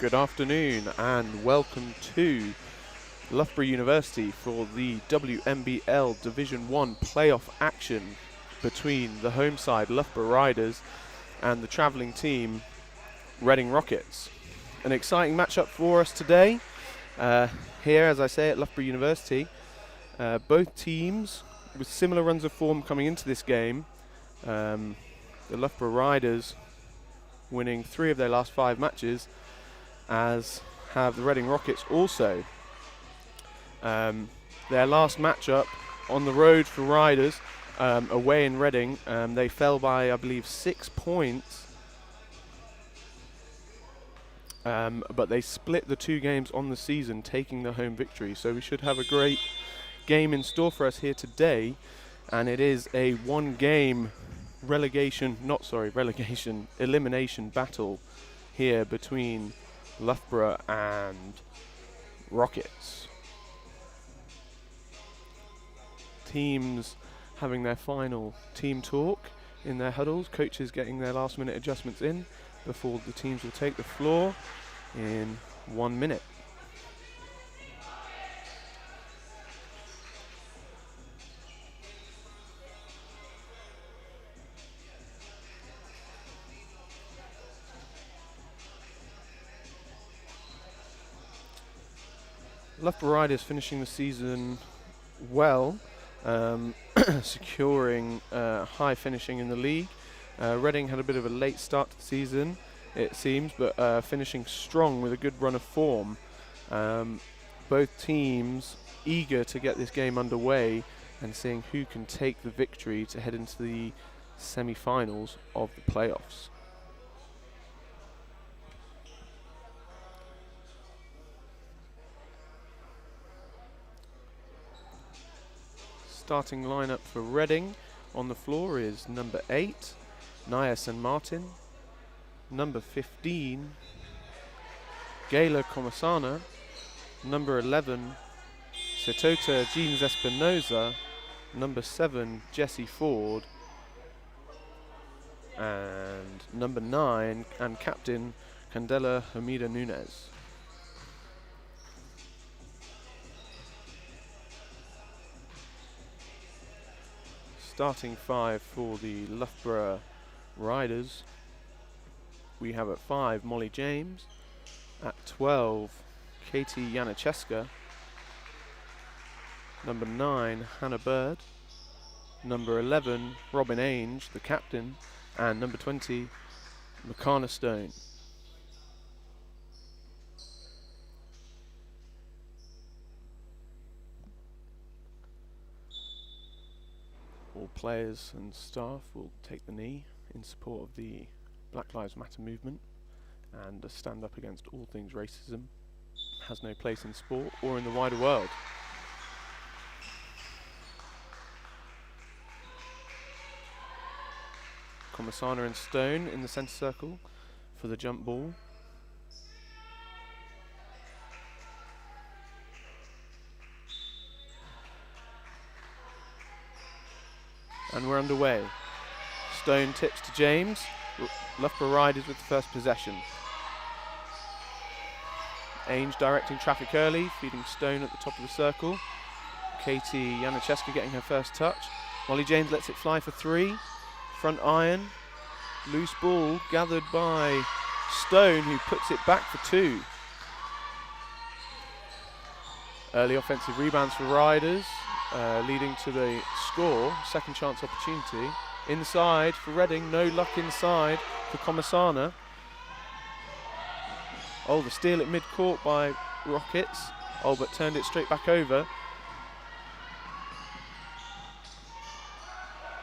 Good afternoon and welcome to Loughborough University for the WNBL Division 1 playoff action between the home side Loughborough Riders and the travelling team Reading Rockets. An exciting matchup for us today here, as I say, at Loughborough University. Both teams with similar runs of form coming into this game. The Loughborough Riders winning 3 of their last 5 matches, as have the Reading Rockets also. Their last matchup on the road for Riders, away in Reading, they fell by, I believe, 6 points. But they split the 2 games on the season, taking the home victory. So we should have a great game in store for us here today. And it is a 1-game elimination battle here between Loughborough and Rockets. Teams having their final team talk in their huddles, coaches getting their last minute adjustments in before the teams will take the floor in 1 minute. Loughborough Riders finishing the season well, securing high finishing in the league. Reading had a bit of a late start to the season, it seems, but finishing strong with a good run of form. Both teams eager to get this game underway and seeing who can take the victory to head into the semi-finals of the playoffs. Starting lineup for Reading on the floor is number 8, Naya San Martin, number 15, Gayla Comasana, number 11, Setota Jeans Espinoza, number 7, Jessie Ford, and number 9, and captain Candela Hamida Nunez. Starting 5 for the Loughborough Riders. We have at 5 Molly James, at 12 Katie Janicheska, number 9 Hannah Bird, number 11 Robin Ainge, the captain, and number 20 Makana Stone. All players and staff will take the knee in support of the Black Lives Matter movement and stand up against all things racism. Has no place in sport or in the wider world. Comasana and Stone in the centre circle for the jump ball. And we're underway. Stone tips to James. Loughborough Riders with the first possession. Ainge directing traffic early, feeding Stone at the top of the circle. Katie Janicheska getting her first touch. Molly James lets it fly for 3. Front iron. Loose ball gathered by Stone, who puts it back for 2. Early offensive rebounds for Riders, leading to the score. Second chance opportunity. Inside for Reading, no luck inside for Comasana. Oh, the steal at mid-court by Rockets. Oh, but turned it straight back over.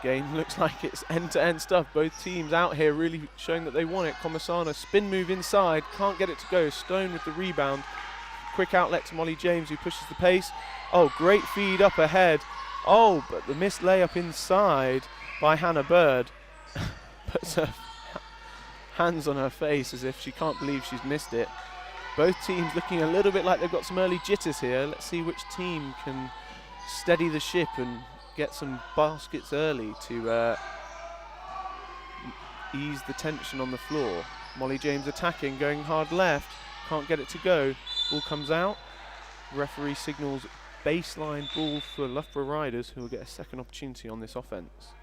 Game looks like it's end-to-end stuff. Both teams out here really showing that they want it. Comasana, spin move inside, can't get it to go. Stone with the rebound. Quick outlet to Molly James, who pushes the pace. Oh, great feed up ahead. Oh, but the missed layup inside by Hannah Bird. Puts her hands on her face as if she can't believe she's missed it. Both teams looking a little bit like they've got some early jitters here. Let's see which team can steady the ship and get some baskets early to ease the tension on the floor. Molly James attacking, going hard left. can't get it to go. Ball comes out. Referee signals baseline ball for Loughborough Riders, who will get a second opportunity on this offence.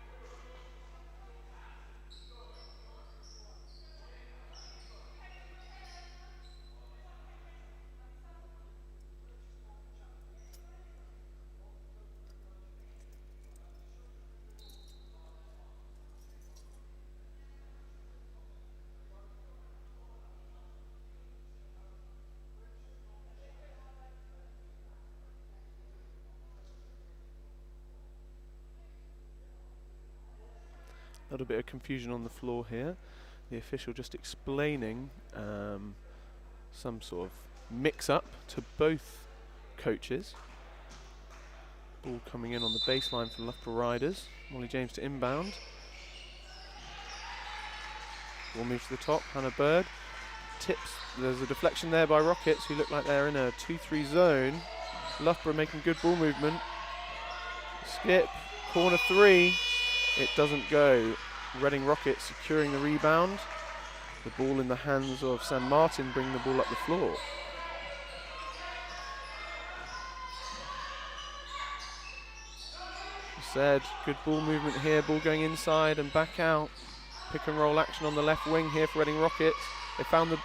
A little bit of confusion on the floor here. The official just explaining some sort of mix-up to both coaches. Ball coming in on the baseline for Loughborough Riders. Molly James to inbound. Ball moves to the top. Hannah Bird tips. There's a deflection there by Rockets, who look like they're in a 2-3 zone. Loughborough making good ball movement. Skip. Corner 3. It doesn't go. Reading Rockets securing the rebound. The ball in the hands of San Martin, bringing the ball up the floor. Said, good ball movement here. Ball going inside and back out. Pick and roll action on the left wing here for Reading Rockets. They found the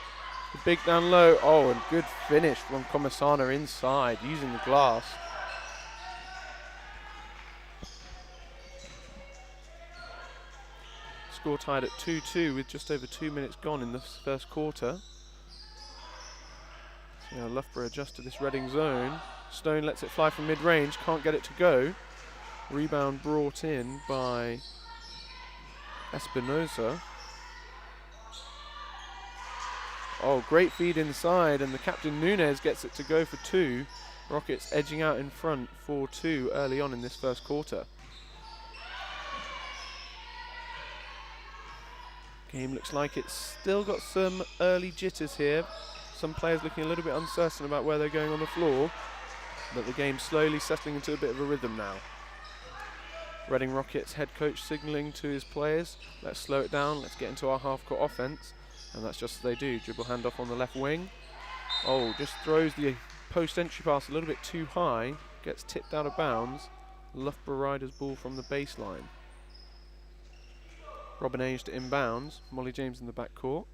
big down low. Oh, and good finish from Komisana inside, using the glass. Score tied at 2-2 with just over 2 minutes gone in the first quarter. So now Loughborough adjust to this Reading zone. Stone lets it fly from mid-range, can't get it to go. Rebound brought in by Espinosa. Oh, great feed inside, and the captain Nunez gets it to go for 2. Rockets edging out in front 4-2 early on in this first quarter. Game looks like it's still got some early jitters here. Some players looking a little bit uncertain about where they're going on the floor, but the game's slowly settling into a bit of a rhythm now. Reading Rockets head coach signalling to his players, let's slow it down, let's get into our half-court offense, and that's just as they do. Dribble handoff on the left wing. Oh, just throws the post-entry pass a little bit too high, gets tipped out of bounds. Loughborough Riders ball from the baseline. Robin Age to inbounds. Molly James in the back court.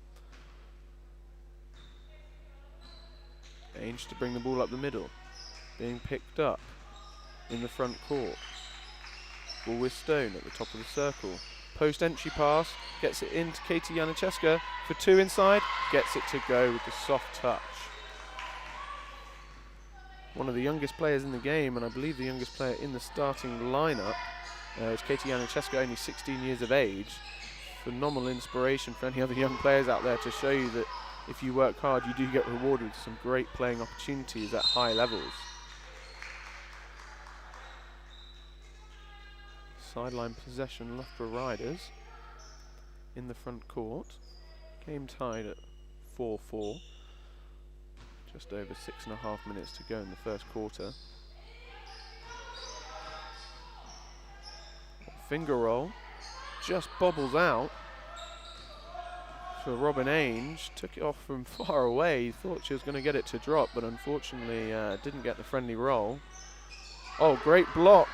Age to bring the ball up the middle. Being picked up in the front court. Ball with Stone at the top of the circle. Post entry pass. Gets it into Katie Janiszewska for 2 inside. Gets it to go with the soft touch. One of the youngest players in the game, and I believe the youngest player in the starting lineup, is Katie Janiszewska, only 16 years of age. Phenomenal inspiration for any other young players out there to show you that if you work hard, you do get rewarded with some great playing opportunities at high levels. Sideline possession, Loughborough Riders in the front court. Game tied at 4-4. Just over 6.5 minutes to go in the first quarter. Finger roll. Just bobbles out for Robin Ainge. Took it off from far away. Thought she was going to get it to drop, but unfortunately didn't get the friendly roll. Oh, great block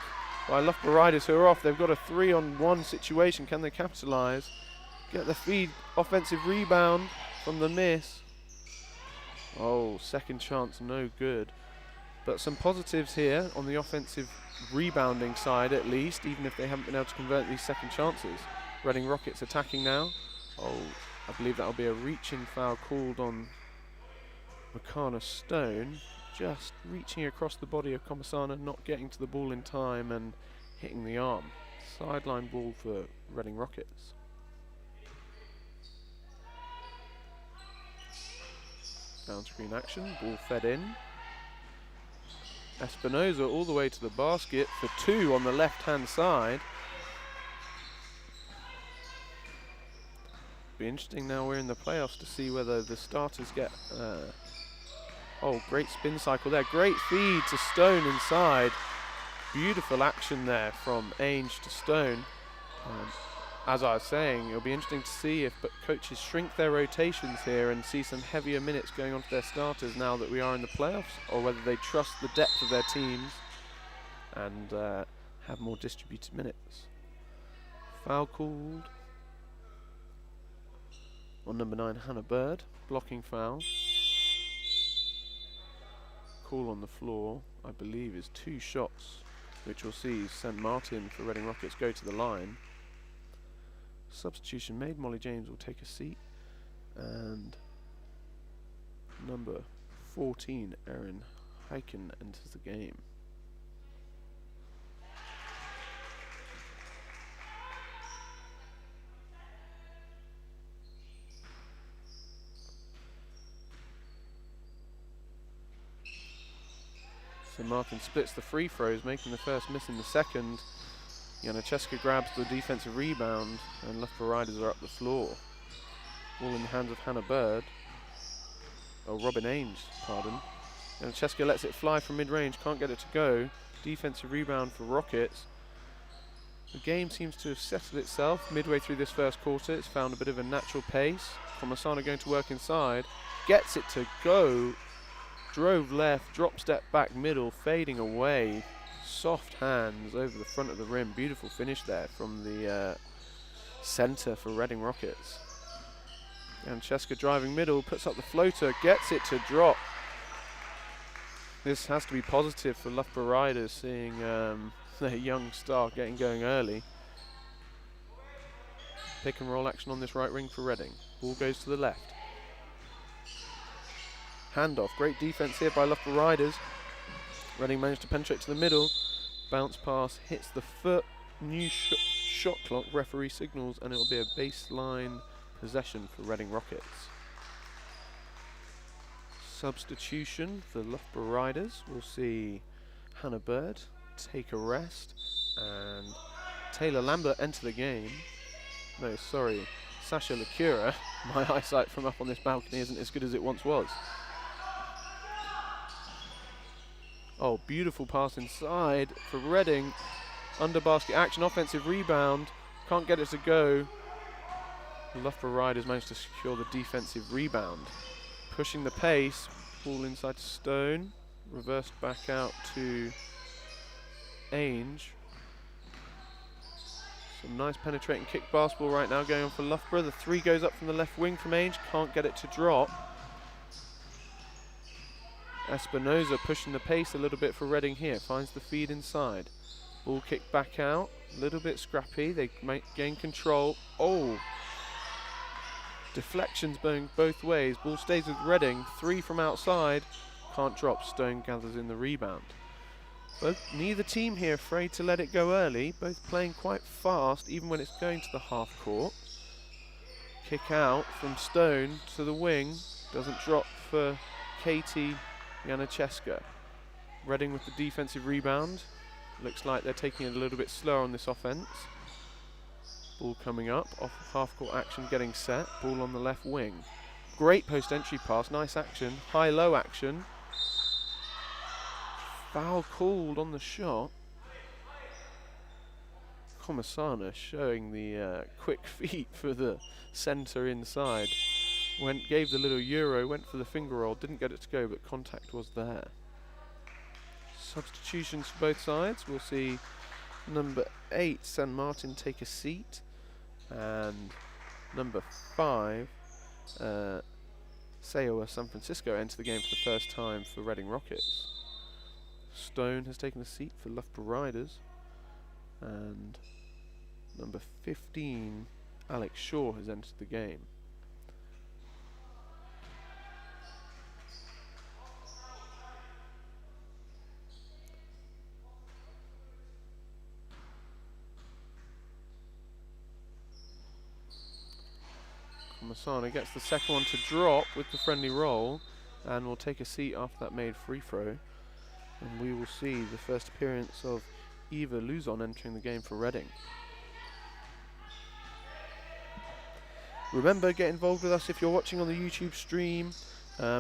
by Loughborough Riders, who are off. They've got a 3-on-1 situation. Can they capitalise? Get the feed. Offensive rebound from the miss. Oh, second chance, no good. But some positives here on the offensive rebounding side, at least, even if they haven't been able to convert these second chances. Reading Rockets attacking now. Oh, I believe that'll be a reaching foul called on Makana Stone. Just reaching across the body of Komisana, not getting to the ball in time and hitting the arm. Sideline ball for Reading Rockets. Down screen action, ball fed in. Espinosa all the way to the basket for 2 on the left-hand side. Be interesting now we're in the playoffs to see whether the starters get... oh, great spin cycle there. Great feed to Stone inside. Beautiful action there from Ainge to Stone. as I was saying, it'll be interesting to see if coaches shrink their rotations here and see some heavier minutes going on to their starters now that we are in the playoffs, or whether they trust the depth of their teams and have more distributed minutes. Foul called on number 9, Hannah Bird, blocking foul. Call on the floor, I believe, is 2 shots, which we'll see St Martin for Reading Rockets go to the line. Substitution made. Molly James will take a seat, and number 14, Erin Heiken, enters the game. So Martin splits the free throws, making the first, missing the second. Janacheska grabs the defensive rebound, and Loughborough Riders are up the floor. Ball in the hands of Hannah Bird. Oh, Robin Ainge, pardon. Janacheska lets it fly from mid-range, can't get it to go. Defensive rebound for Rockets. The game seems to have settled itself midway through this first quarter. It's found a bit of a natural pace. Komasana going to work inside, gets it to go. Drove left, drop step back middle, fading away. Soft hands over the front of the rim. Beautiful finish there from the centre for Reading Rockets. Janacheska driving middle, puts up the floater, gets it to drop. This has to be positive for Loughborough Riders, seeing their young star getting going early. Pick and roll action on this right wing for Reading. Ball goes to the left. Handoff, great defense here by Loughborough Riders. Reading managed to penetrate to the middle. Bounce pass hits the foot. New shot clock, referee signals, and it'll be a baseline possession for Reading Rockets. Substitution for Loughborough Riders. We'll see Hannah Bird take a rest, and Taylor Lambert enter the game. No, sorry, Sasha Lacura. My eyesight from up on this balcony isn't as good as it once was. Oh, beautiful pass inside for Reading. Under basket action, offensive rebound. Can't get it to go. Loughborough Riders managed to secure the defensive rebound. Pushing the pace. Ball inside to Stone. Reversed back out to Ainge. Some nice penetrating kick basketball right now going on for Loughborough. The 3 goes up from the left wing from Ainge. Can't get it to drop. Espinoza pushing the pace a little bit for Reading here. Finds the feed inside. Ball kicked back out. A little bit scrappy. They might gain control. Oh! Deflections going both ways. Ball stays with Reading. 3 from outside. Can't drop. Stone gathers in the rebound. But neither team here afraid to let it go early. Both playing quite fast, even when it's going to the half court. Kick out from Stone to the wing. Doesn't drop for Katie Janacheska. Reading with the defensive rebound. Looks like they're taking it a little bit slower on this offense. Ball coming up, off half-court action, getting set. Ball on the left wing. Great post-entry pass, nice action. High-low action. Foul called on the shot. Komasana showing the quick feet for the centre inside. Gave the little euro, went for the finger roll, didn't get it to go, but contact was there. Substitutions for both sides. We'll see number 8, San Martin, take a seat, and number 5, Seowa San Francisco, enter the game for the first time for Reading Rockets. Stone has taken a seat for Loughborough Riders, and number 15, Alex Shaw, has entered the game. Komasana gets the second one to drop with the friendly roll, and will take a seat after that made free throw. And we will see the first appearance of Eva Luzon entering the game for Reading. Remember, get involved with us if you're watching on the YouTube stream,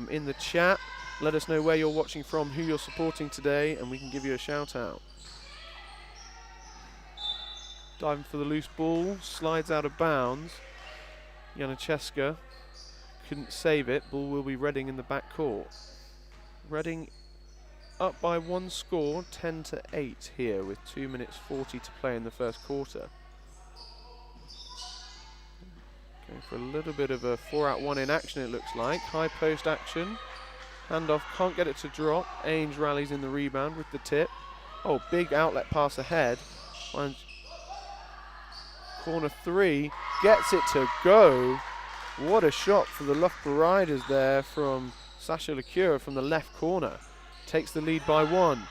in the chat. Let us know where you're watching from, who you're supporting today, and we can give you a shout out. Diving for the loose ball, slides out of bounds. Janacheska couldn't save it. Ball will be Reading in the back court. Reading up by one score, 10-8 here with 2 minutes 40 to play in the first quarter. Going for a little bit of a 4-out-1 in action, it looks like. High post action. Handoff, can't get it to drop. Ainge rallies in the rebound with the tip. Oh, big outlet pass ahead. Corner three, gets it to go. What a shot for the Loughborough Riders there from Sasha Lecure from the left corner. Takes the lead by one.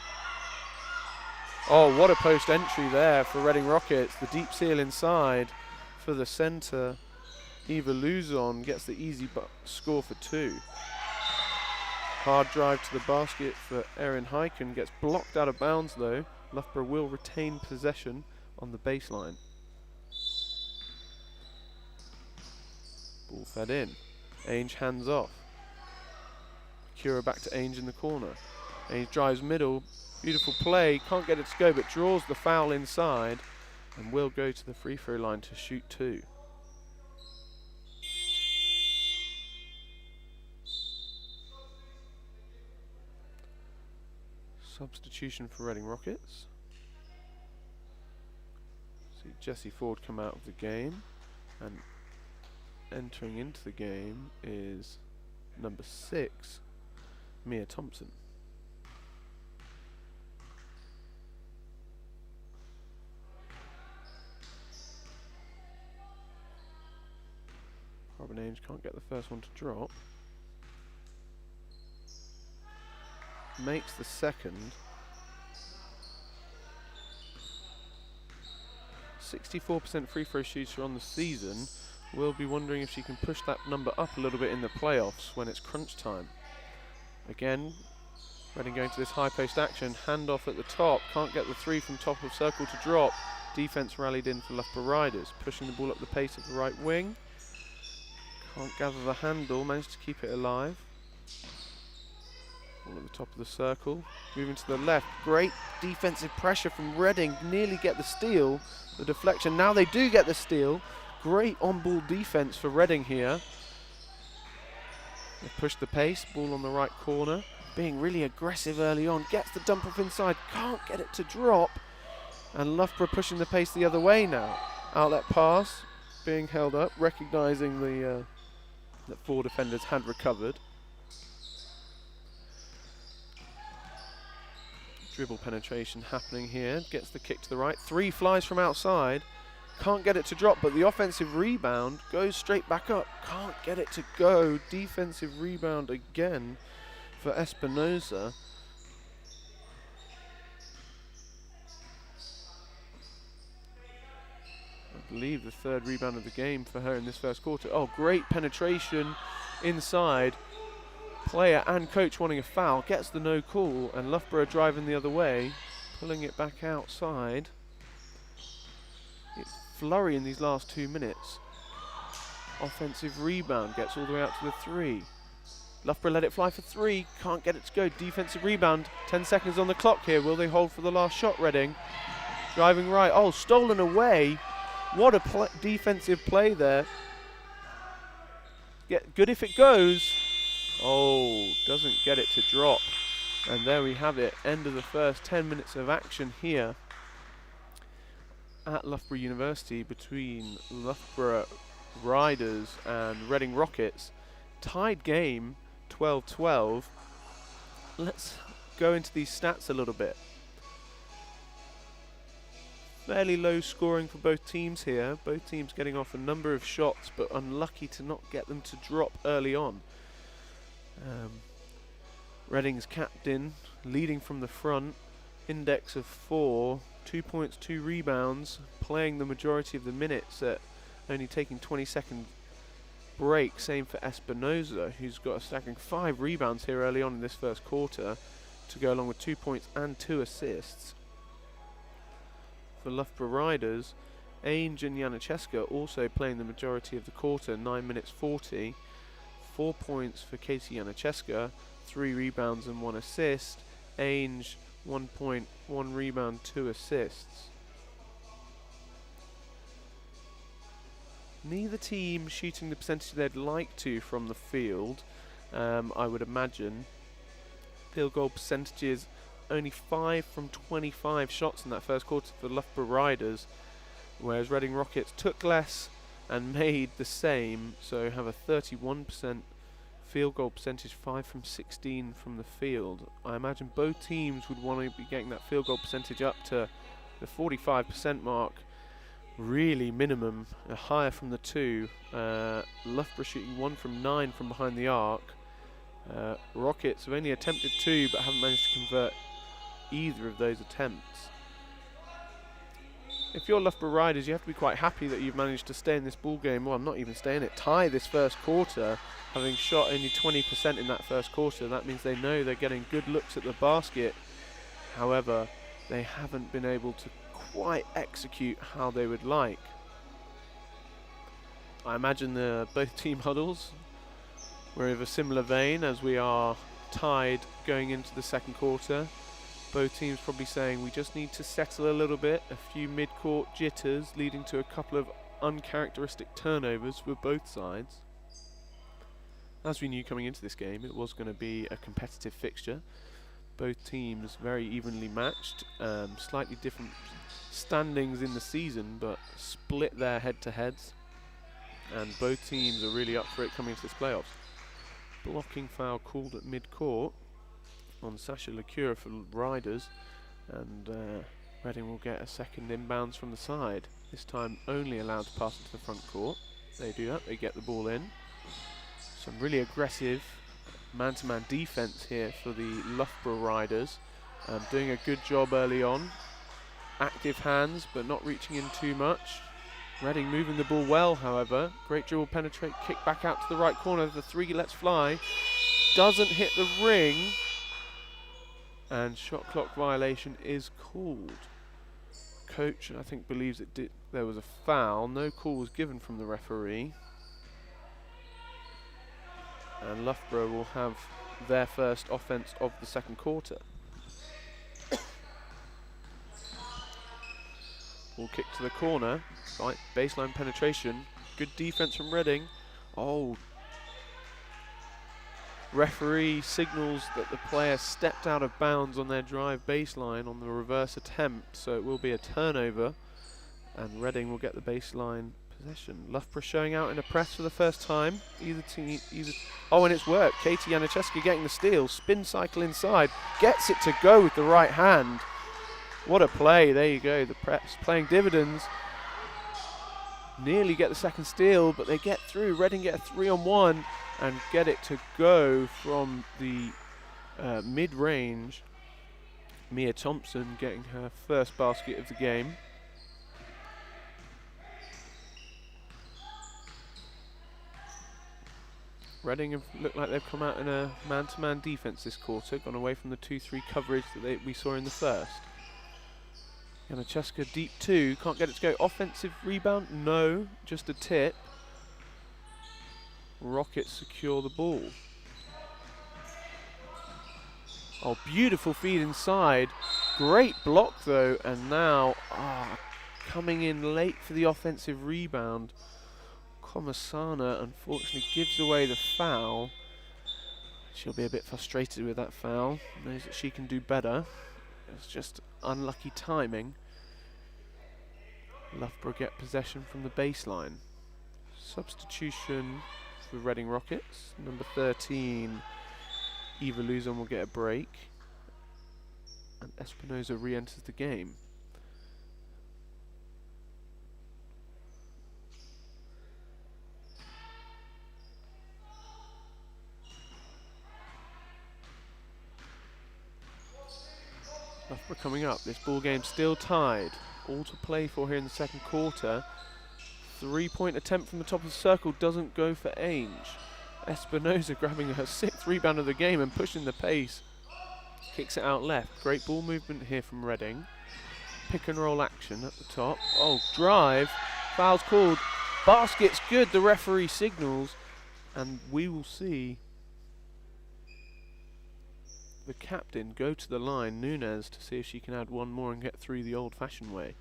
Oh, what a post entry there for Reading Rockets. The deep seal inside for the centre. Eva Luzon gets the easy score for two. Hard drive to the basket for Erin Heiken. Gets blocked out of bounds though. Loughborough will retain possession on the baseline. Ball fed in. Ainge hands off. Cura back to Ainge in the corner. Ainge drives middle. Beautiful play. Can't get it to go, but draws the foul inside and will go to the free throw line to shoot two. Substitution for Reading Rockets. See Jessie Ford come out of the game, and entering into the game is number 6, Mia Thompson. Robin Ainge can't get the first one to drop. Makes the second. 64% free throw shooter on the season. We'll be wondering if she can push that number up a little bit in the playoffs when it's crunch time. Again, Reading going to this high post action. Handoff at the top. Can't get the three from top of circle to drop. Defense rallied in for Loughborough Riders. Pushing the ball up the pace of the right wing. Can't gather the handle. Managed to keep it alive. Ball at the top of the circle. Moving to the left. Great defensive pressure from Reading. Nearly get the steal. The deflection. Now they do get the steal. Great on-ball defense for Reading here. They push the pace. Ball on the right corner. Being really aggressive early on. Gets the dump off inside. Can't get it to drop. And Loughborough pushing the pace the other way now. Outlet pass. Being held up. Recognising that 4 defenders had recovered. Dribble penetration happening here. Gets the kick to the right. 3 flies from outside. Can't get it to drop, but the offensive rebound goes straight back up. Can't get it to go. Defensive rebound again for Espinosa. I believe the 3rd rebound of the game for her in this first quarter. Oh, great penetration inside. Player and coach wanting a foul. Gets the no call, and Loughborough driving the other way. Pulling it back outside. It's flurry in these last 2 minutes. Offensive rebound, gets all the way out to the 3. Loughborough let it fly for 3, can't get it to go. Defensive rebound, 10 seconds on the clock here. Will they hold for the last shot, Reading? Driving right, oh, stolen away. What a defensive play there. Good if it goes. Oh, doesn't get it to drop. And there we have it, end of the first 10 minutes of action here at Loughborough University between Loughborough Riders and Reading Rockets. Tied game, 12-12. Let's go into these stats a little bit. Fairly low scoring for both teams here. Both teams getting off a number of shots, but unlucky to not get them to drop early on. Reading's captain leading from the front, index of 4, 2 points, 2 rebounds, playing the majority of the minutes at only taking 20-second break. Same for Espinosa, who's got a staggering 5 rebounds here early on in this first quarter to go along with 2 points and 2 assists. For Loughborough Riders, Ainge and Janacheska also playing the majority of the quarter, 9 minutes 40. 4 points for Katie Janacheska, 3 rebounds and 1 assist. Ainge, 1 point, 1 rebound, 2 assists. Neither team shooting the percentage they'd like to from the field, I would imagine. Field goal percentages, only 5 from 25 shots in that first quarter for Loughborough Riders, whereas Reading Rockets took less and made the same, so have a 31% field goal percentage, 5 from 16 from the field. I imagine both teams would want to be getting that field goal percentage up to the 45% mark, really minimum, higher from the two. Loughborough shooting 1 from 9 from behind the arc. Rockets have only attempted 2 but haven't managed to convert either of those attempts. If you're Loughborough Riders, you have to be quite happy that you've managed to stay in this ball game. Well, not even stay in it, tie this first quarter, having shot only 20% in that first quarter. That means they know they're getting good looks at the basket. However, they haven't been able to quite execute how they would like. I imagine both team huddles were of a similar vein, as we are tied going into the second quarter. Both teams probably saying we just need to settle a little bit, a few mid-court jitters leading to a couple of uncharacteristic turnovers for both sides. As we knew coming into this game, it was going to be a competitive fixture. Both teams very evenly matched, slightly different standings in the season, but split their head-to-heads, and both teams are really up for it coming into this playoffs. Blocking foul called at mid-court on Sasha Lacura for Riders, and Reading will get a second inbounds from the side. This time only allowed to pass into the front court. They do that, they get the ball in. Some really aggressive man-to-man defense here for the Loughborough Riders, doing a good job early on. Active hands, but not reaching in too much. Reading moving the ball well, however. Great dribble penetrate, kick back out to the right corner. The three lets fly. Doesn't hit the ring. And shot clock violation is called. Coach, I think, believes there was a foul. No call was given from the referee. And Loughborough will have their first offense of the second quarter. Ball kick to the corner. Right, baseline penetration. Good defense from Reading. Oh. Referee signals that the player stepped out of bounds on their drive baseline on the reverse attempt, so it will be a turnover, and Reading will get the baseline possession. Loughborough showing out in a press for the first time. Oh, and it's worked. Katie Janiszewska getting the steal. Spin cycle inside. Gets it to go with the right hand. What a play. There you go. The press playing dividends. Nearly get the second steal, but they get through. Reading get a 3-on-1 and get it to go from the mid-range. Mia Thompson getting her first basket of the game. Reading have looked like they've come out in a man-to-man defense this quarter, gone away from the 2-3 coverage that we saw in the first. Janiszewska deep two, can't get it to go. Offensive rebound? No, just a tip. Rockets secure the ball. Oh, beautiful feed inside. Great block though, and now coming in late for the offensive rebound. Komasana unfortunately gives away the foul. She'll be a bit frustrated with that foul. Knows that she can do better. It's just unlucky timing. Loughborough get possession from the baseline. Substitution for Reading Rockets. Number 13, Eva Luzon, will get a break. And Espinosa re-enters the game. Loughborough coming up. This ball game still tied. All to play for here in the second quarter. 3-point attempt from the top of the circle doesn't go for Ainge. Espinosa grabbing her 6th rebound of the game and pushing the pace. Kicks it out left. Great ball movement here from Reading. Pick and roll action at the top. Oh, drive. Foul's called. Basket's good, the referee signals. And we will see the captain go to the line, Nunez, to see if she can add one more and get through the old-fashioned way.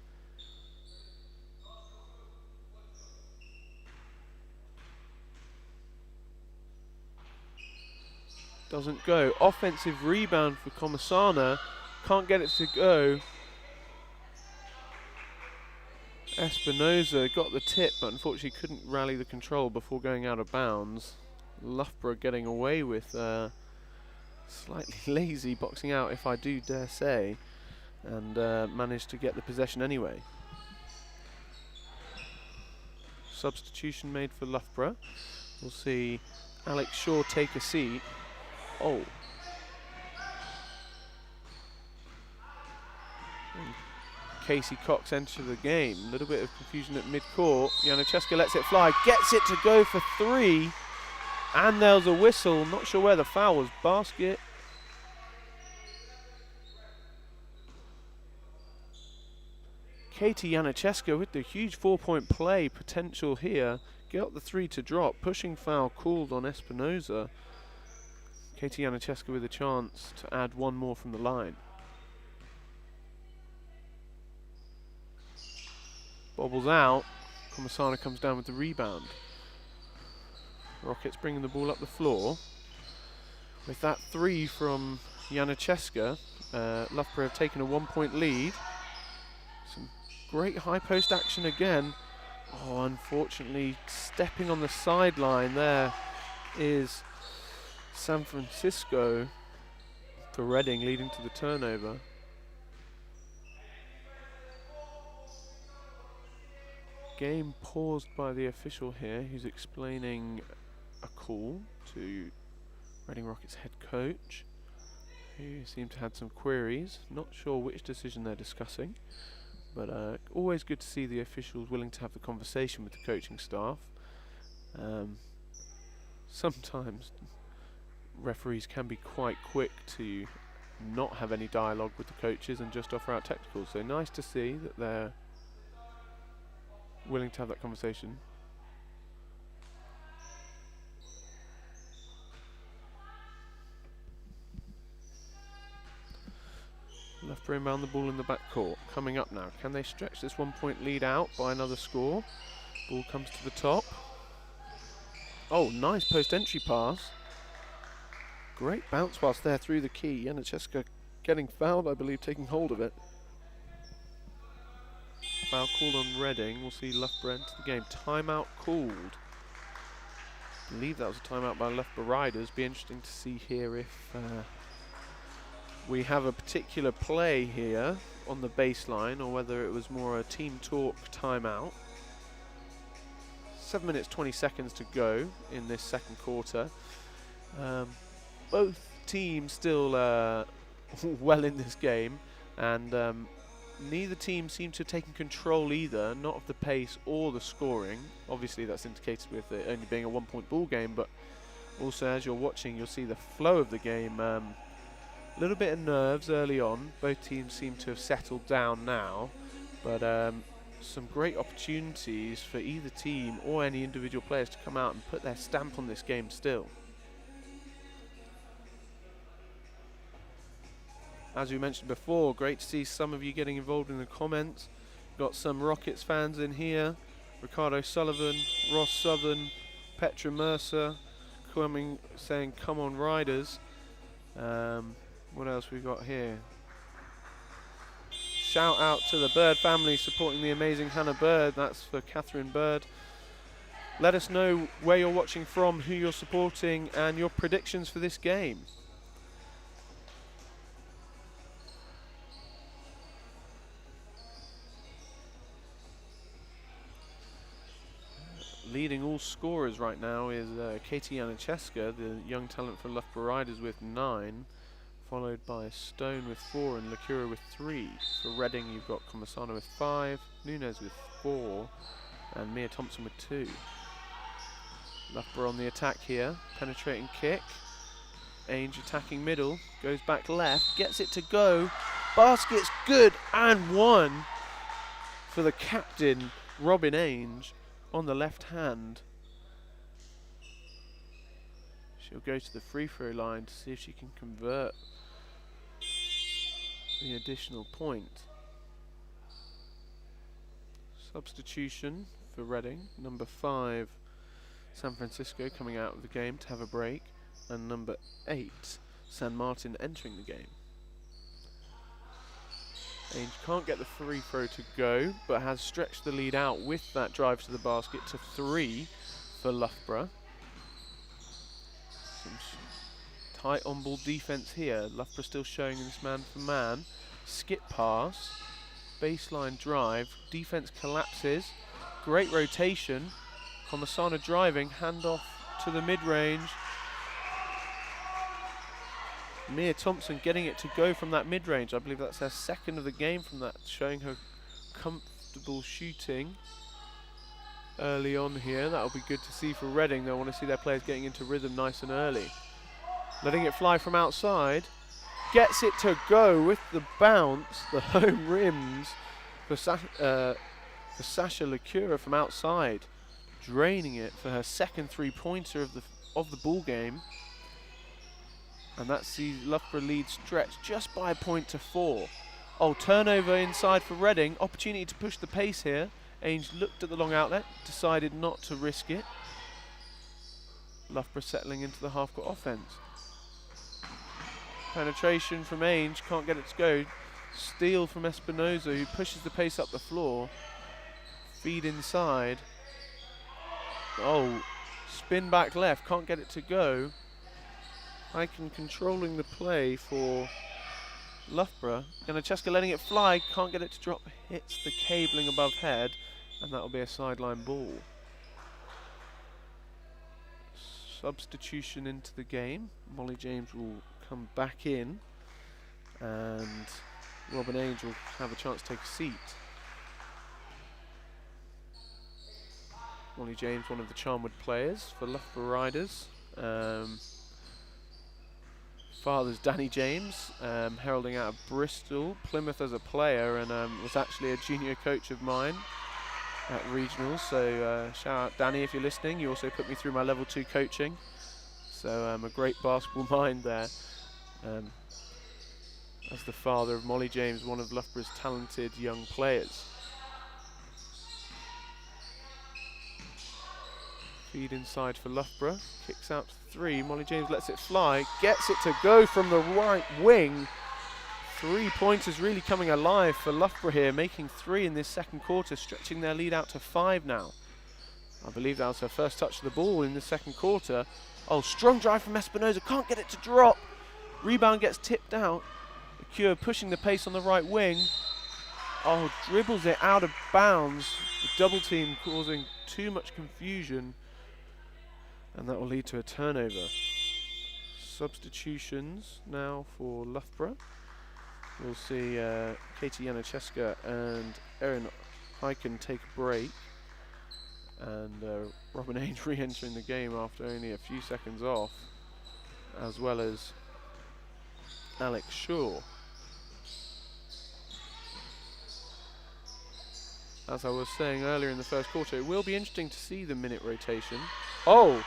Doesn't go. Offensive rebound for Comasana. Can't get it to go. Espinosa got the tip, but unfortunately couldn't rally the control before going out of bounds. Loughborough getting away with slightly lazy boxing out, if I do dare say, and managed to get the possession anyway. Substitution made for Loughborough. We'll see Alex Shaw take a seat. Oh. And Casey Cox enter the game. A little bit of confusion at mid-court. Janiszewska lets it fly, gets it to go for 3. And there's a whistle. Not sure where the foul was. Basket. Katie Janiszewska with the huge 4-point play potential here. Got the 3 to drop. Pushing foul called on Espinosa. Katie Janiszewska with a chance to add 1 more from the line. Bobbles out. Comasana comes down with the rebound. Rockets bringing the ball up the floor. With that 3 from Janiszewska, Loughborough have taken a 1-point lead. Some great high post action again. Oh, unfortunately, stepping on the sideline there is San Francisco for Reading, leading to the turnover. Game paused by the official here, who's explaining a call to Reading Rockets head coach, who seemed to have some queries. Not sure which decision they're discussing, but always good to see the officials willing to have the conversation with the coaching staff. Sometimes referees can be quite quick to not have any dialogue with the coaches and just offer out technicals, so nice to see that they're willing to have that conversation. Loughborough inbound the ball in the back court. Coming up now. Can they stretch this 1-point lead out by another score? Ball comes to the top. Oh, nice post-entry pass. Great bounce pass there through the key. Janiszewska getting fouled, I believe, taking hold of it. Foul called on Reading. We'll see Loughborough enter the game. Timeout called. I believe that was a timeout by Loughborough Riders. Be interesting to see here if we have a particular play here on the baseline or whether it was more a team talk timeout. 7 minutes 20 seconds to go in this second quarter. Both teams still well in this game, and neither team seems to have taken control either, not of the pace or the scoring. Obviously that's indicated with it only being a 1-point ball game, but also as you're watching you'll see the flow of the game. A little bit of nerves early on. Both teams seem to have settled down now, but some great opportunities for either team or any individual players to come out and put their stamp on this game still. As we mentioned before, great to see some of you getting involved in the comments. Got some Rockets fans in here. Ricardo Sullivan, Ross Southern, Petra Mercer coming saying come on Riders. What else we got here? Shout out to the Bird family supporting the amazing Hannah Bird. That's for Catherine Bird. Let us know where you're watching from, who you're supporting, and your predictions for this game. Leading all scorers right now is Katie Janiszewska, the young talent for Loughborough Riders, with 9, followed by Stone with 4 and Lakura with 3. For Reading you've got Comasana with 5, Nunez with 4 and Mia Thompson with 2. Loughborough on the attack here, penetrating kick. Ainge attacking middle, goes back left, gets it to go. Basket's good and 1 for the captain, Robin Ainge, on the left hand. She'll go to the free throw line to see if she can convert the additional point. Substitution for Reading, number 5 San Francisco coming out of the game to have a break. and number 8, San Martin, entering the game. Ainge can't get the free throw to go, but has stretched the lead out with that drive to the basket to 3 for Loughborough. Some tight on-ball defense here. Loughborough still showing this man-for-man. Skip pass, baseline drive, defense collapses, great rotation. Comasana driving, handoff to the mid-range. Mia Thompson getting it to go from that mid-range. I believe that's her second of the game from that, showing her comfortable shooting early on here. That'll be good to see for Reading. They'll want to see their players getting into rhythm nice and early. Letting it fly from outside. Gets it to go with the bounce. The home rims for Sasha Lakura from outside. Draining it for her second three-pointer of the ball game. And that sees Loughborough lead stretched just by a point to 4. Oh, turnover inside for Reading. Opportunity to push the pace here. Ainge looked at the long outlet, decided not to risk it. Loughborough settling into the half-court offense. Penetration from Ainge, can't get it to go. Steal from Espinoza, who pushes the pace up the floor. Feed inside. Oh, spin back left, can't get it to go. Hyken controlling the play for Loughborough. Janacheska letting it fly, can't get it to drop, hits the cabling above head, and that'll be a sideline ball. Substitution into the game. Molly James will come back in, and Robin Ainge will have a chance to take a seat. Molly James, one of the Charnwood players for Loughborough Riders. Father's Danny James, heralding out of Bristol, Plymouth as a player, and was actually a junior coach of mine at regionals. So shout out Danny if you're listening. You also put me through my level 2 coaching. So a great basketball mind there. As the father of Molly James, one of Loughborough's talented young players. Feed inside for Loughborough, kicks out to 3, Molly James lets it fly, gets it to go from the right wing. 3-pointers really coming alive for Loughborough here, making 3 in this second quarter, stretching their lead out to 5 now. I believe that was her first touch of the ball in the second quarter. Oh, strong drive from Espinoza, can't get it to drop. Rebound gets tipped out. Cure pushing the pace on the right wing. Oh, dribbles it out of bounds. The double team causing too much confusion. And that will lead to a turnover. Substitutions now for Loughborough. We'll see Katie Janacheska and Erin Hyken take a break. And Robin Ainge re-entering the game after only a few seconds off, as well as Alex Shaw. As I was saying earlier in the first quarter, it will be interesting to see the minute rotation. Oh,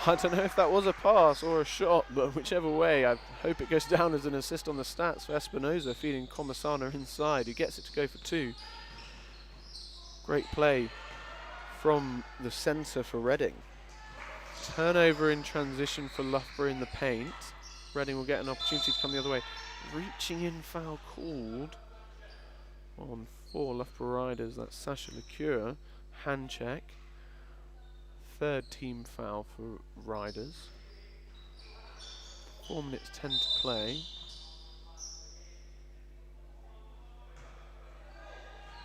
I don't know if that was a pass or a shot, but whichever way, I hope it goes down as an assist on the stats for Espinoza, feeding Comasana inside, who gets it to go for 2. Great play from the centre for Reading. Turnover in transition for Loughborough in the paint. Reading will get an opportunity to come the other way. Reaching in foul called on 4 Loughborough Riders. That's Sasha Lakura. Hand check. Third team foul for Riders. 4 minutes 10 to play.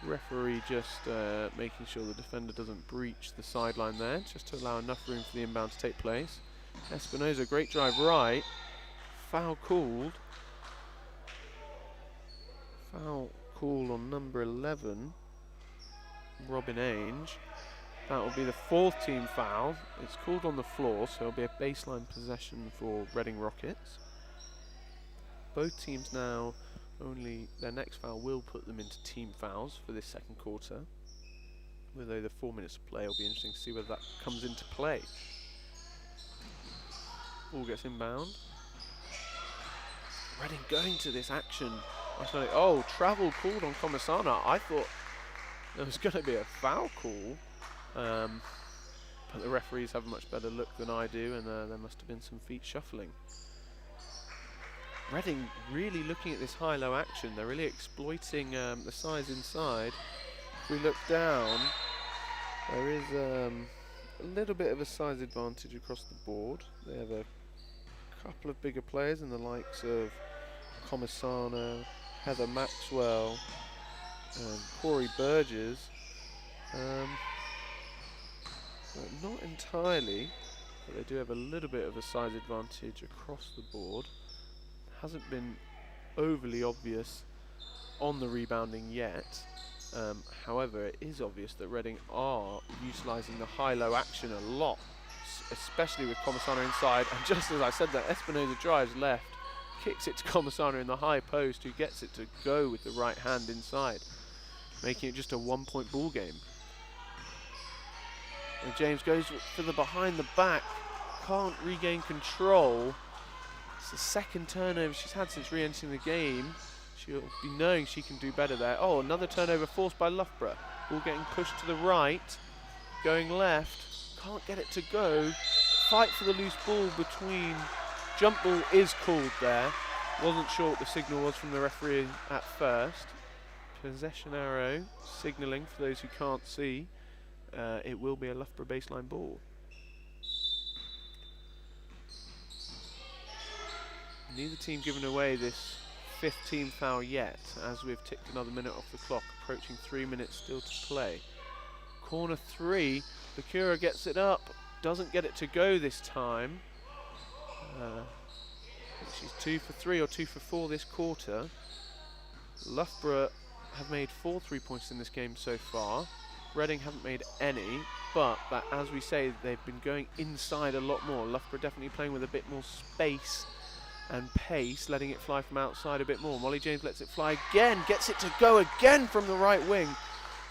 Referee just making sure the defender doesn't breach the sideline there, just to allow enough room for the inbound to take place. Espinoza, great drive right. Foul called. Foul call on number 11, Robin Ainge. That will be the 4th team foul. It's called on the floor, so it'll be a baseline possession for Reading Rockets. Both teams now, only their next foul will put them into team fouls for this second quarter. With over 4 minutes to play, it'll be interesting to see whether that comes into play. Ball gets inbound. Reading going to this action. Oh, travel called on Comasana. I thought there was going to be a foul call. But the referees have a much better look than I do, and there must have been some feet shuffling. Reading really looking at this high-low action. They're really exploiting the size inside. If we look down, there is a little bit of a size advantage across the board. They have a couple of bigger players in the likes of Comisano, Heather Maxwell, and Corey Burgess. But not entirely, but they do have a little bit of a size advantage across the board. Hasn't been overly obvious on the rebounding yet. However, it is obvious that Reading are utilising the high-low action a lot, especially with Comisano inside. And just as I said that, Espinosa drives left, kicks it to Comisano in the high post, who gets it to go with the right hand inside, making it just a 1-point ball game. And James goes for the behind the back, can't regain control. It's the second turnover she's had since re-entering the game. She'll be knowing she can do better there. Oh, another turnover forced by Loughborough. Ball getting pushed to the right, going left, can't get it to go. Fight for the loose ball between. Jump ball is called there. Wasn't sure what the signal was from the referee at first. Possession arrow signalling for those who can't see. It will be a Loughborough baseline ball. Neither team given away this 5th team foul yet, as we've ticked another minute off the clock, approaching 3 minutes still to play. Corner 3, Bakura gets it up, doesn't get it to go this time. She's 2 for 3 or 2 for 4 this quarter. Loughborough have made 4 3-pointers in this game so far. Reading haven't made any, but that, as we say, they've been going inside a lot more. Loughborough definitely playing with a bit more space and pace, letting it fly from outside a bit more. Molly James lets it fly again, gets it to go again from the right wing.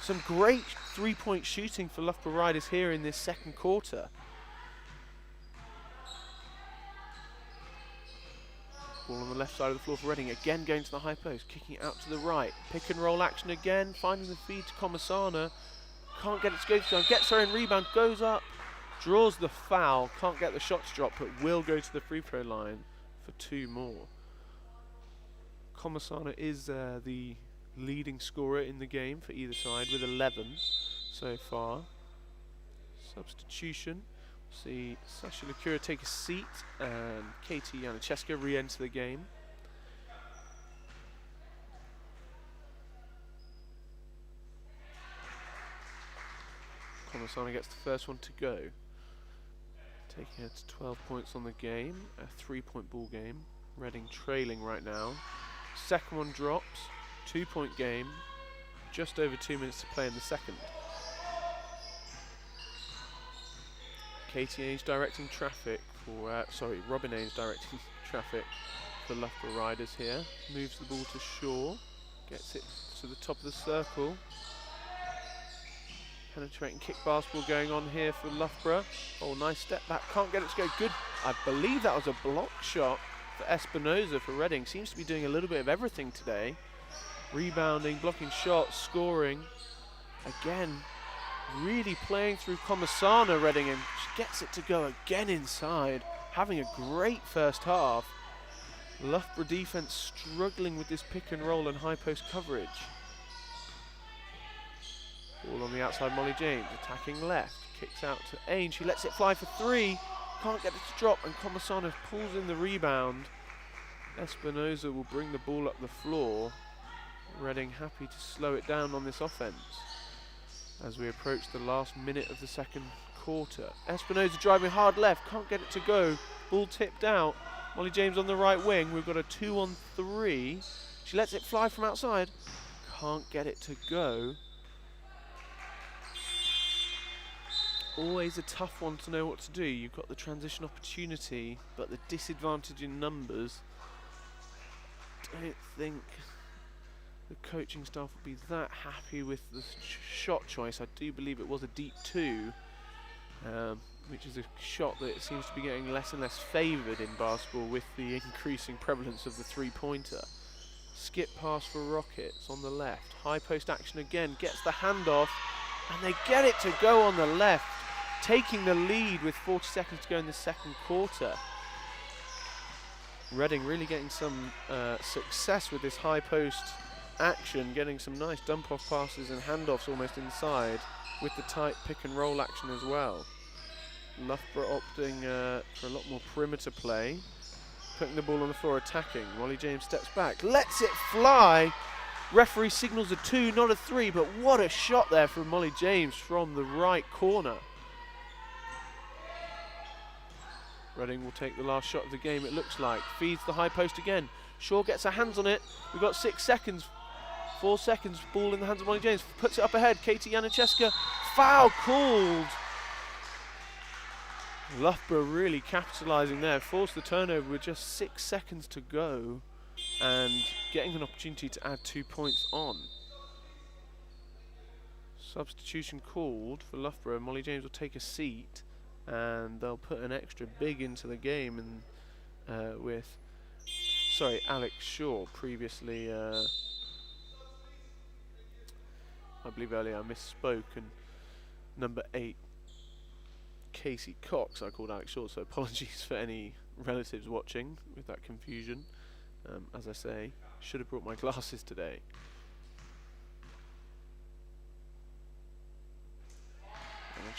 Some great 3-point shooting for Loughborough Riders here in this second quarter. Ball on the left side of the floor for Reading, again going to the high post, kicking it out to the right. Pick and roll action again, finding the feed to Comisano. Can't get it to go this time, gets her in rebound, goes up, draws the foul, can't get the shot to drop, but will go to the free throw line for 2 more. Comisano is the leading scorer in the game for either side with 11 so far. Substitution. See Sasha Lakura take a seat and Katie Janicheska re-enter the game. Comisano gets the first one to go. Taking it to 12 points on the game, a 3-point ball game. Reading trailing right now. Second one drops, 2-point game, just over 2 minutes to play in the second. Katie Ainge directing traffic for, Robin Ainge directing traffic for Loughborough Riders here. Moves the ball to Shaw, gets it to the top of the circle. Penetrating kick basketball going on here for Loughborough. Oh, nice step back, can't get it to go. Good, I believe that was a block shot for Espinosa for Reading. Seems to be doing a little bit of everything today. Rebounding, blocking shots, scoring. Again, really playing through Comisano, Reading, and she gets it to go again inside. Having a great first half. Loughborough defense struggling with this pick and roll and high post coverage. Ball on the outside, Molly James attacking left, kicks out to Ainge, she lets it fly for 3, can't get it to drop, and Comisano pulls in the rebound. Espinosa will bring the ball up the floor. Reading happy to slow it down on this offense as we approach the last minute of the second quarter. Espinosa driving hard left, can't get it to go, ball tipped out. Molly James on the right wing, we've got a 2-on-3. She lets it fly from outside, can't get it to go. Always a tough one to know what to do. You've got the transition opportunity, but the disadvantage in numbers. Don't think the coaching staff will be that happy with the shot choice. I do believe it was a deep 2, which is a shot that seems to be getting less and less favoured in basketball with the increasing prevalence of the 3-pointer. Skip pass for Rockets on the left. High post action again, gets the handoff, and they get it to go on the left. taking the lead with 40 seconds to go in the second quarter. Reading really getting some success with this high post action, getting some nice dump-off passes and handoffs almost inside with the tight pick-and-roll action as well. Loughborough opting for a lot more perimeter play, putting the ball on the floor, attacking. Molly James steps back, lets it fly. Referee signals a 2, not a 3, but what a shot there from Molly James from the right corner. Reading will take the last shot of the game, it looks like. Feeds the high post again. Shaw gets her hands on it. We've got 6 seconds. 4 seconds. Ball in the hands of Molly James. Puts it up ahead. Katie Janiszewska. Foul called. Loughborough really capitalising there. Forced the turnover with just 6 seconds to go. And getting an opportunity to add 2 points on. Substitution called for Loughborough. Molly James will take a seat. And they'll put an extra big into the game and with Alex Shaw previously I believe earlier I misspoke, and number 8 Casey Cox I called Alex Shaw, so apologies for any relatives watching with that confusion. As I say, should have brought my glasses today.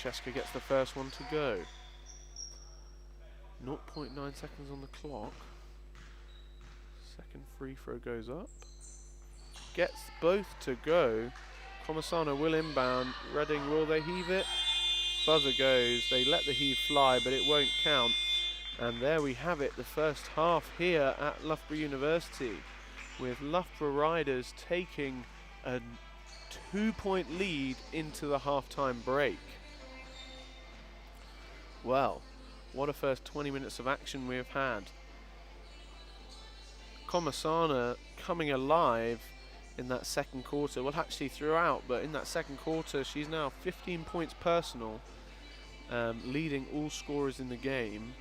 Cheska gets the first one to go. 0.9 seconds on the clock. Second free throw goes up. Gets both to go. Comasano will inbound. Reading, will they heave it? Buzzer goes. They let the heave fly, but it won't count. And there we have it, the first half here at Loughborough University, with Loughborough Riders taking a 2-point lead into the half-time break. Well, what a first 20 minutes of action we have had. Comasana coming alive in that second quarter. Well, actually throughout, but in that second quarter, she's now 15 points personal, leading all scorers in the game.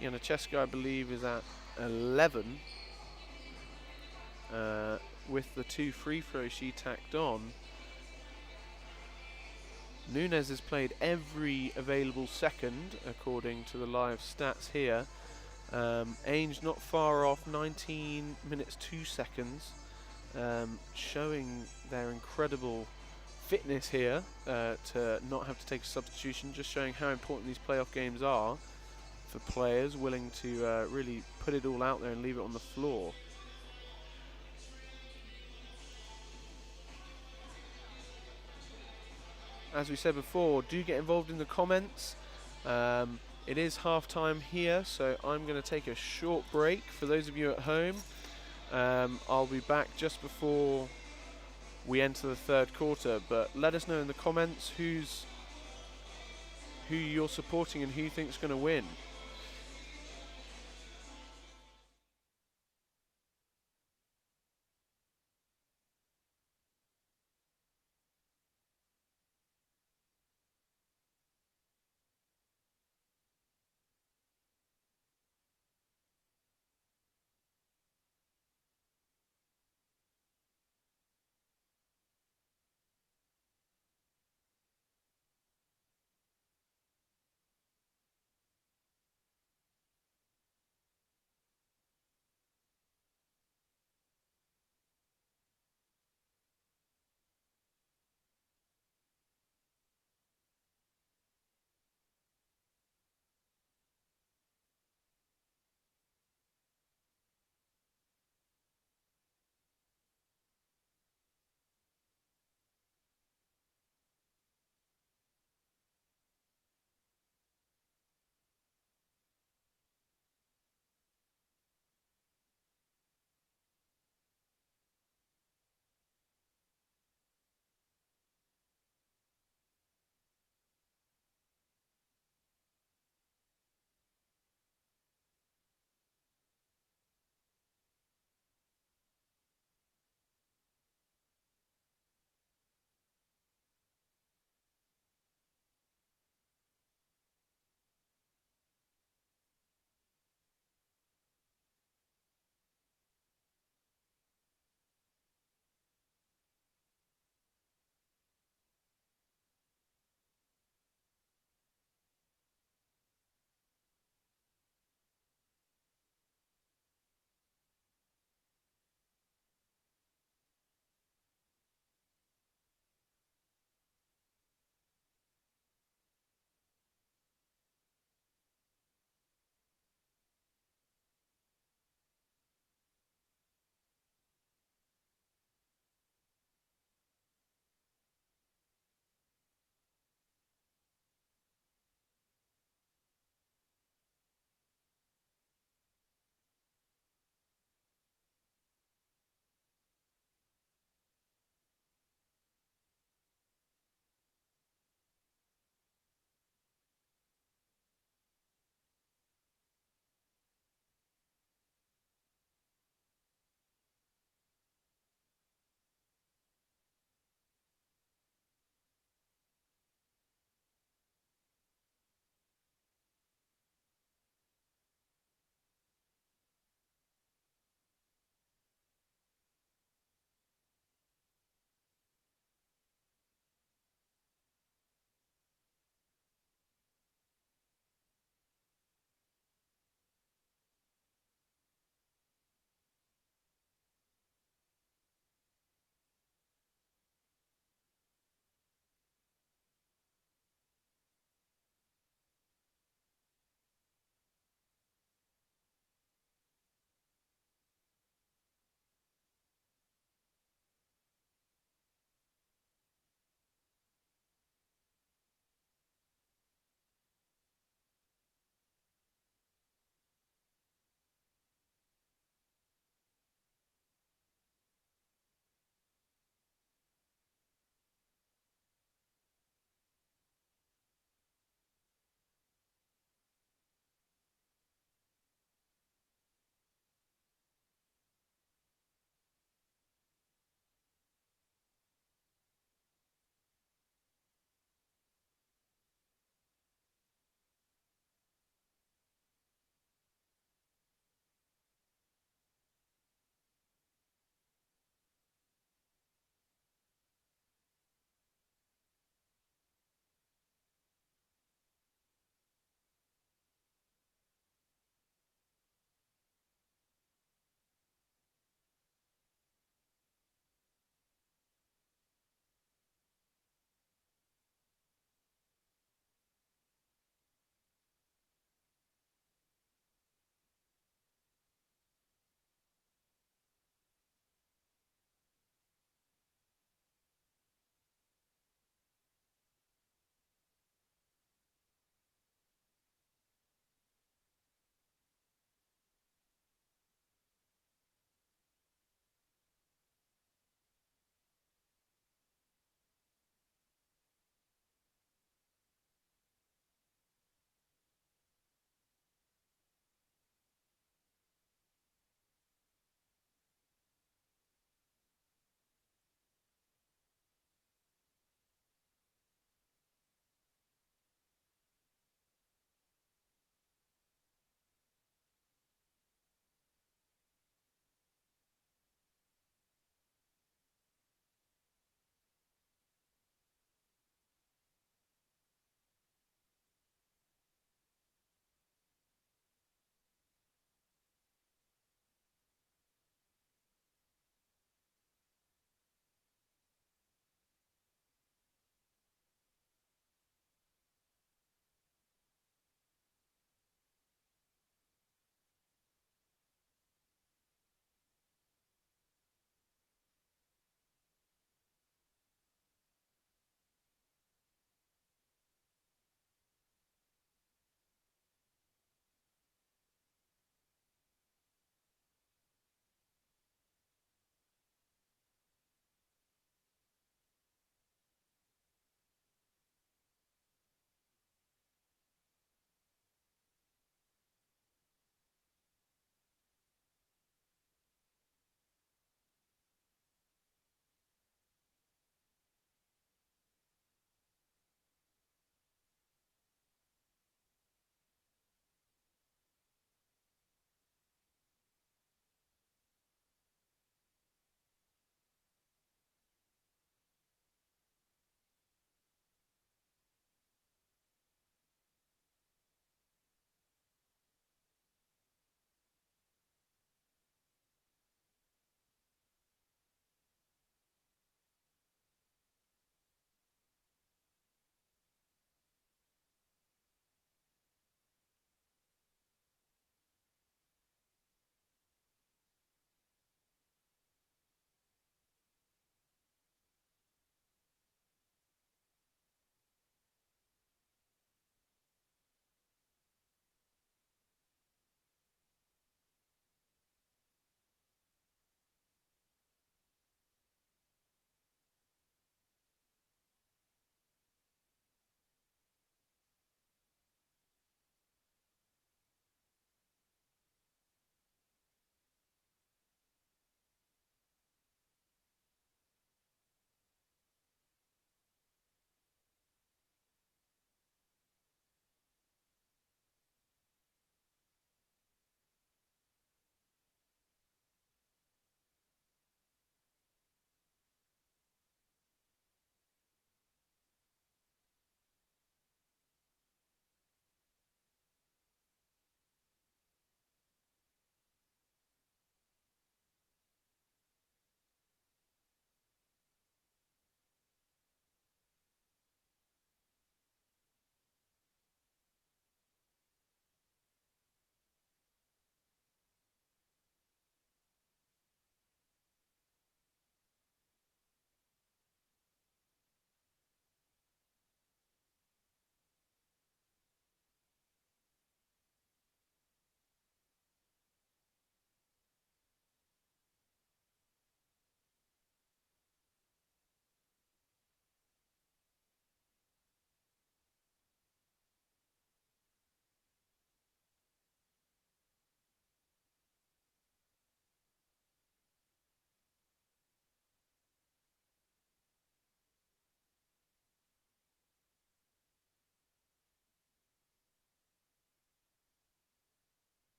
Janiszewska, I believe, is at 11, with the 2 free throws she tacked on. Nunes has played every available second, according to the live stats here. Ainge not far off, 19 minutes 2 seconds, showing their incredible fitness here to not have to take a substitution, just showing how important these playoff games are for players willing to really put it all out there and leave it on the floor. As we said before, do get involved in the comments. It is half time here, so I'm going to take a short break. For those of you at home, I'll be back just before we enter the third quarter, but let us know in the comments who you're supporting and who you think is going to win.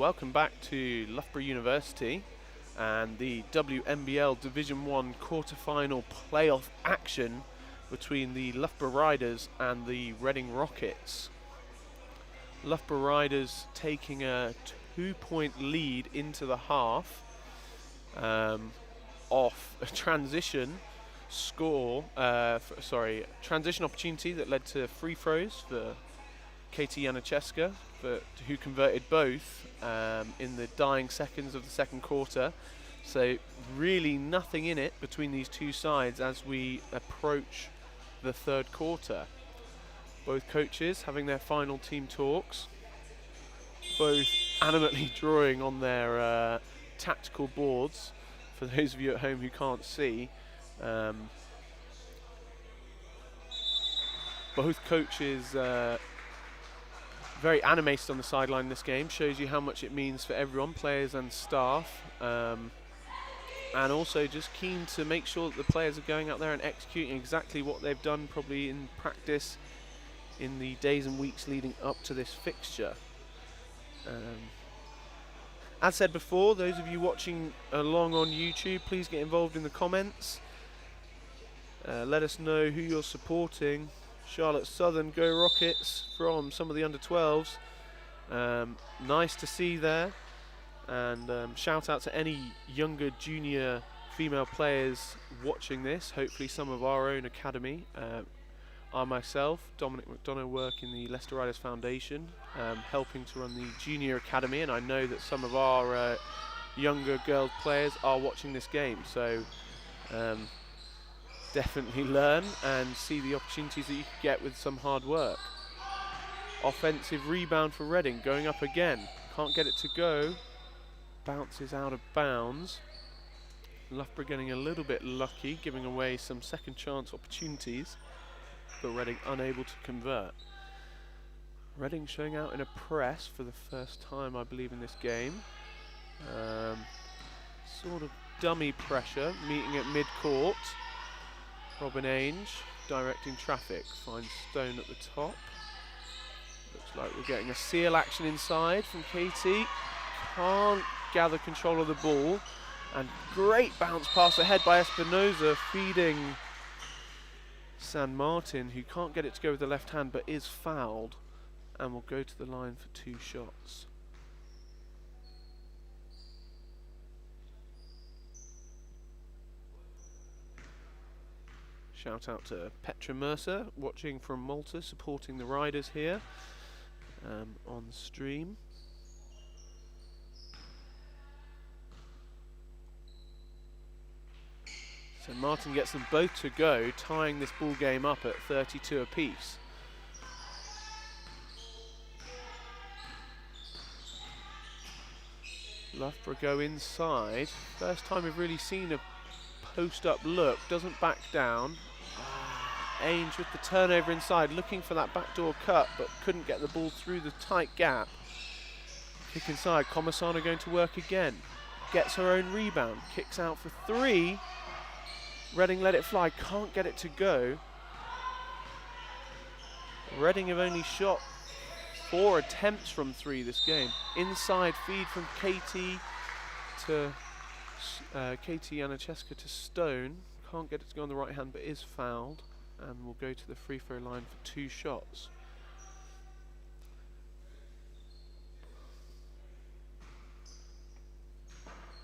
welcome back to Loughborough University and the WNBL Division 1 quarter-final playoff action between the Loughborough Riders and the Reading Rockets. Loughborough Riders taking a 2-point lead into the half off a transition transition opportunity that led to free throws for Katie Janacheska, who converted both in the dying seconds of the second quarter. So really nothing in it between these two sides as we approach the third quarter. Both coaches having their final team talks, both animately drawing on their tactical boards for those of you at home who can't see. Both coaches very animated on the sideline this game. Shows you how much it means for everyone, players and staff, and also just keen to make sure that the players are going out there and executing exactly what they've done probably in practice in the days and weeks leading up to this fixture. As said before, those of you watching along on YouTube, please get involved in the comments. Let us know who you're supporting. Charlotte Southern, go Rockets, from some of the under-12s. Nice to see there. And shout out to any younger junior female players watching this. Hopefully some of our own academy. I myself, Dominic McDonough, work in the Leicester Riders Foundation, helping to run the junior academy, and I know that some of our younger girl players are watching this game. So definitely learn and see the opportunities that you can get with some hard work. Offensive rebound for Reading, going up again. Can't get it to go. Bounces out of bounds. Loughborough getting a little bit lucky, giving away some second chance opportunities, but Reading unable to convert. Reading showing out in a press for the first time, I believe, in this game. Sort of dummy pressure, meeting at mid-court. Robin Ainge directing traffic, finds Stone at the top. Looks like we're getting a seal action inside from Katie. Can't gather control of the ball. And great bounce pass ahead by Espinoza, feeding San Martin, who can't get it to go with the left hand but is fouled and will go to the line for 2 shots. Shout out to Petra Mercer, watching from Malta, supporting the Riders here on the stream. So Martin gets them both to go, tying this ball game up at 32 apiece. Loughborough go inside. First time we've really seen a post-up look, doesn't back down. Ainge with the turnover inside, looking for that backdoor cut, but couldn't get the ball through the tight gap. Kick inside, Comisano going to work again. Gets her own rebound, kicks out for 3. Reading let it fly, can't get it to go. Reading have only shot 4 attempts from 3 this game. Inside feed from Katie to Katie Janacheska to Stone. Can't get it to go on the right hand, but is fouled, and will go to the free throw line for 2 shots.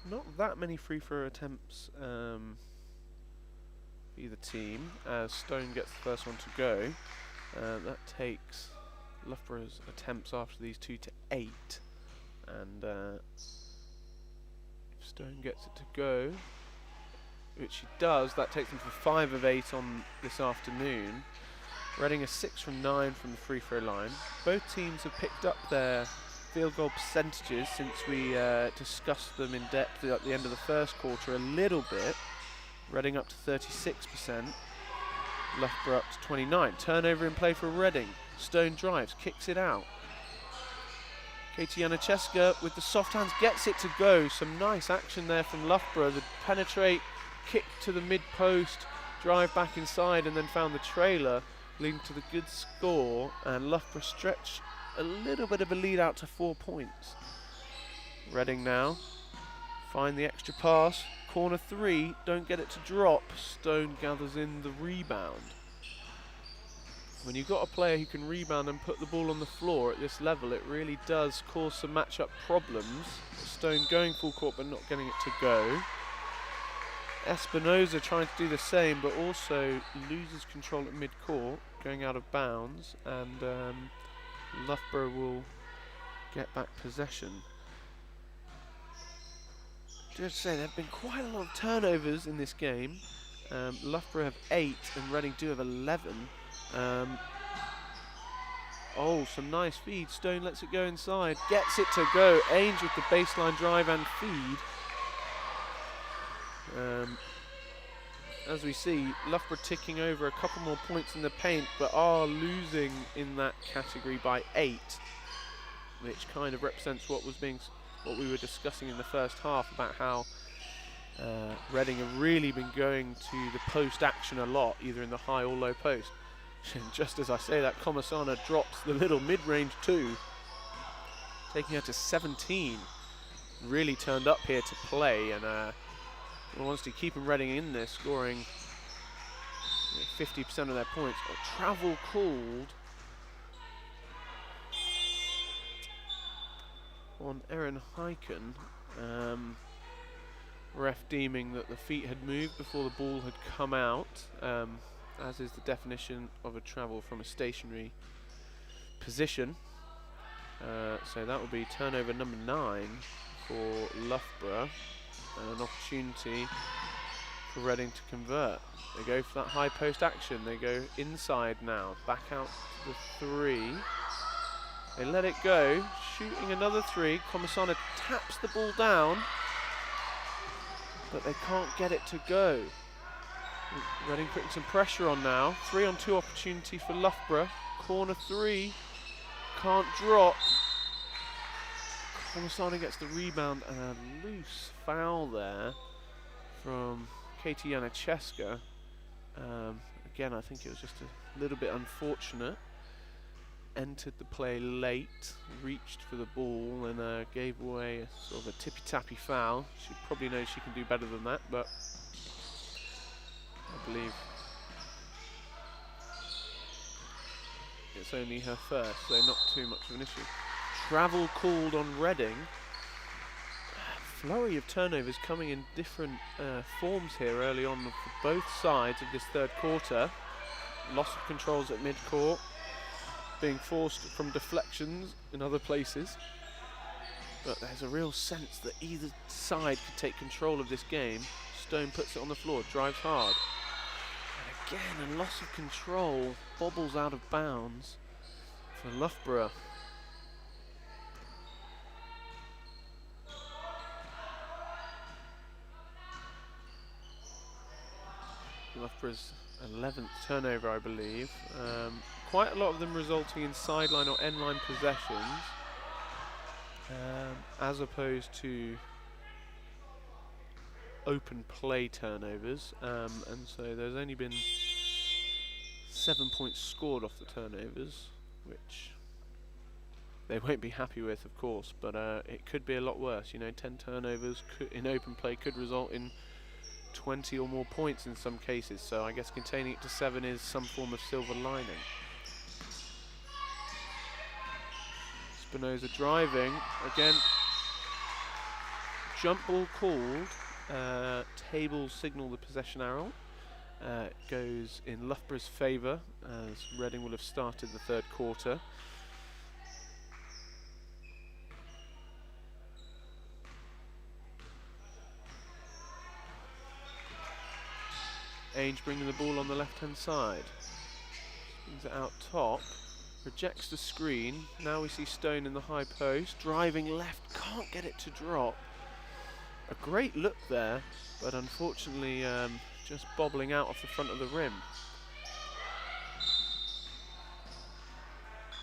Not that many free throw attempts for either team, as Stone gets the first one to go. That takes Loughborough's attempts after these 2 to 8, and if Stone gets it to go, which she does, that takes them for 5 of 8 on this afternoon. Reading a 6 from 9 from the free throw line. Both teams have picked up their field goal percentages since we discussed them in depth at the end of the first quarter a little bit. Reading up to 36%, Loughborough up to 29. Turnover in play for Reading. Stone drives, kicks it out. Katie Janacheska with the soft hands gets it to go. Some nice action there from Loughborough. The penetrate, kick to the mid-post, drive back inside, and then found the trailer, leading to the good score. And Loughborough stretch a little bit of a lead out to 4 points. Reading now. Find the extra pass. Corner 3. Don't get it to drop. Stone gathers in the rebound. When you've got a player who can rebound and put the ball on the floor at this level, it really does cause some matchup problems. Stone going full court but not getting it to go. Espinoza trying to do the same, but also loses control at mid-court, going out of bounds, and Loughborough will get back possession. Just to say, there have been quite a lot of turnovers in this game. Loughborough have 8 and Reading do have 11. Oh, some nice feed. Stone lets it go inside, gets it to go. Ainge with the baseline drive and feed. As we see, Loughborough ticking over a couple more points in the paint, but are losing in that category by 8, which kind of represents what we were discussing in the first half about how Reading have really been going to the post action a lot, either in the high or low post. And just as I say that, Comasana drops the little mid-range 2, taking her to 17. Really turned up here to play, and wants to keep Reading in there, scoring 50% of their points. A travel called on Erin Heiken. Ref deeming that the feet had moved before the ball had come out, as is the definition of a travel from a stationary position. So that will be turnover number 9 for Loughborough, and an opportunity for Reading to convert. They go for that high post action. They go inside now, back out to the 3. They let it go, shooting another 3. Comasana taps the ball down, but they can't get it to go. Reading putting some pressure on now. 3-on-2 opportunity for Loughborough. Corner 3, can't drop. Comasana gets the rebound, and a loose foul there from Katie Janiszewska. Again, I think it was just a little bit unfortunate. Entered the play late, reached for the ball, and gave away a sort of a tippy-tappy foul. She probably knows she can do better than that, but I believe it's only her first, so not too much of an issue. Travel called on Reading. Flurry of turnovers coming in different forms here early on for both sides of this third quarter. Loss of controls at mid-court, being forced from deflections in other places. But there's a real sense that either side could take control of this game. Stone puts it on the floor, drives hard. And again, a loss of control, bobbles out of bounds for Loughborough. Loughborough's 11th turnover, I believe. Quite a lot of them resulting in sideline or end-line possessions, as opposed to open play turnovers. And so there's only been 7 points scored off the turnovers, which they won't be happy with, of course, but it could be a lot worse. You know, 10 turnovers in open play could result in 20 or more points in some cases, so I guess containing it to 7 is some form of silver lining. Espinoza driving, again, jump ball called, table signal the possession arrow. It goes in Loughborough's favour, as Reading will have started the third quarter. Ainge bringing the ball on the left-hand side. Brings it out top. Rejects the screen. Now we see Stone in the high post. Driving left. Can't get it to drop. A great look there, but unfortunately just bobbling out off the front of the rim.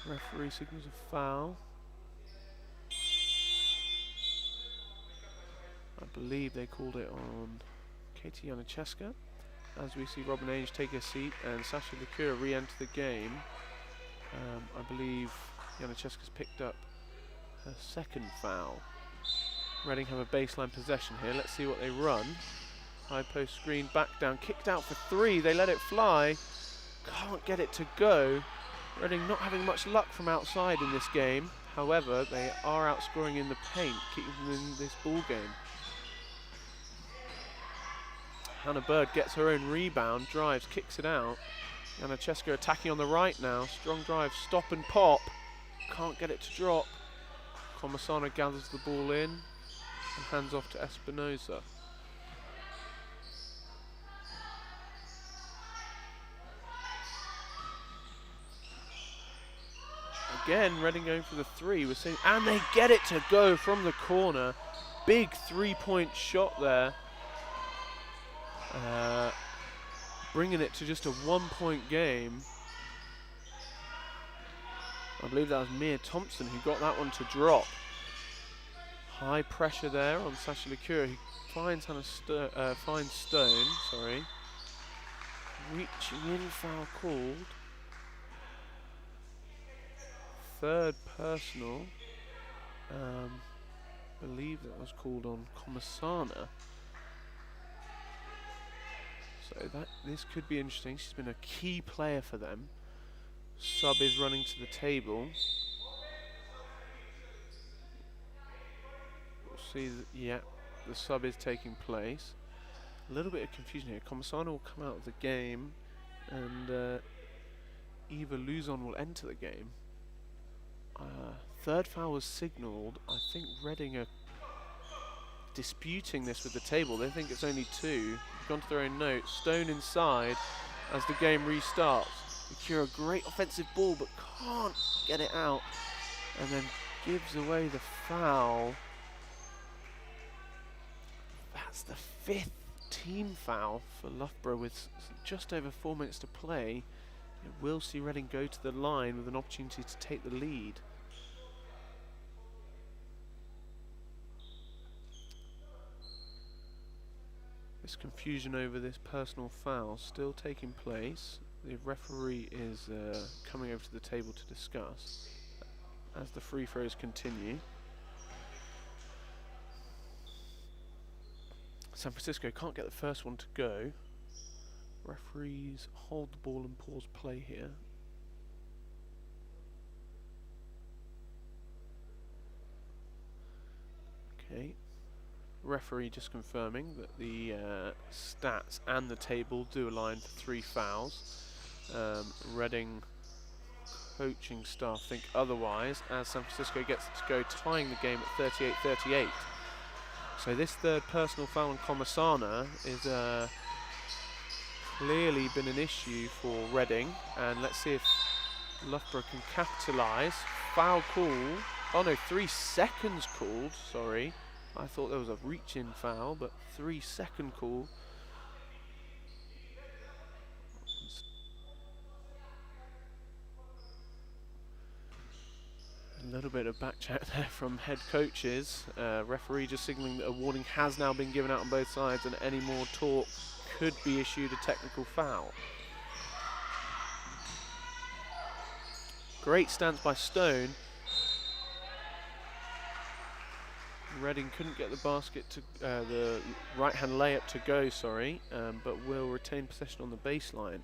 Referee signals a foul. I believe they called it on Katie Janiszewska. As we see Robin Ainge take a seat and Sasha Lakura re-enter the game. I believe Janiszewska's picked up her second foul. Reading have a baseline possession here. Let's see what they run. High post screen, back down, kicked out for 3. They let it fly. Can't get it to go. Reading not having much luck from outside in this game. However, they are outscoring in the paint, keeping them in this ball game. Hannah Bird gets her own rebound, drives, kicks it out. Anna Chesko attacking on the right now. Strong drive, stop and pop. Can't get it to drop. Komasana gathers the ball in and hands off to Espinosa. Again, Reading going for the 3. We're seeing, and they get it to go from the corner. Big 3-point shot there. Bringing it to just a 1-point game. I believe that was Mia Thompson who got that one to drop. High pressure there on Sasha Likura. He finds Stone. Sorry, reaching in, foul called. Third personal. Believe that was called on Komasana. So this could be interesting. She's been a key player for them. Sub is running to the table. We'll see that, yeah, the sub is taking place. A little bit of confusion here. Komasana will come out of the game and Eva Luzon will enter the game. Third foul was signalled. I think Reading are disputing this with the table. They think it's only 2. Gone to their own note. Stone inside as the game restarts. Akira, great offensive ball, but can't get it out, and then gives away the foul. That's the 5th team foul for Loughborough with just over 4 minutes to play. It will see Reading go to the line with an opportunity to take the lead. This confusion over this personal foul still taking place. The referee is coming over to the table to discuss as the free throws continue. San Francisco can't get the first one to go. Referees hold the ball and pause play here. Okay. Referee just confirming that the stats and the table do align for 3 fouls. Reading coaching staff think otherwise, as San Francisco gets to go, tying the game at 38-38. So this third personal foul on Komasana is clearly been an issue for Reading, and let's see if Loughborough can capitalise. Foul call. Oh no, 3 seconds called, sorry. I thought there was a reach-in foul, but 3-second call. A little bit of back chat there from head coaches. Referee just signalling that a warning has now been given out on both sides, and any more talk could be issued a technical foul. Great stance by Stone. Reading couldn't get the basket to the right-hand layup to go, sorry, but will retain possession on the baseline.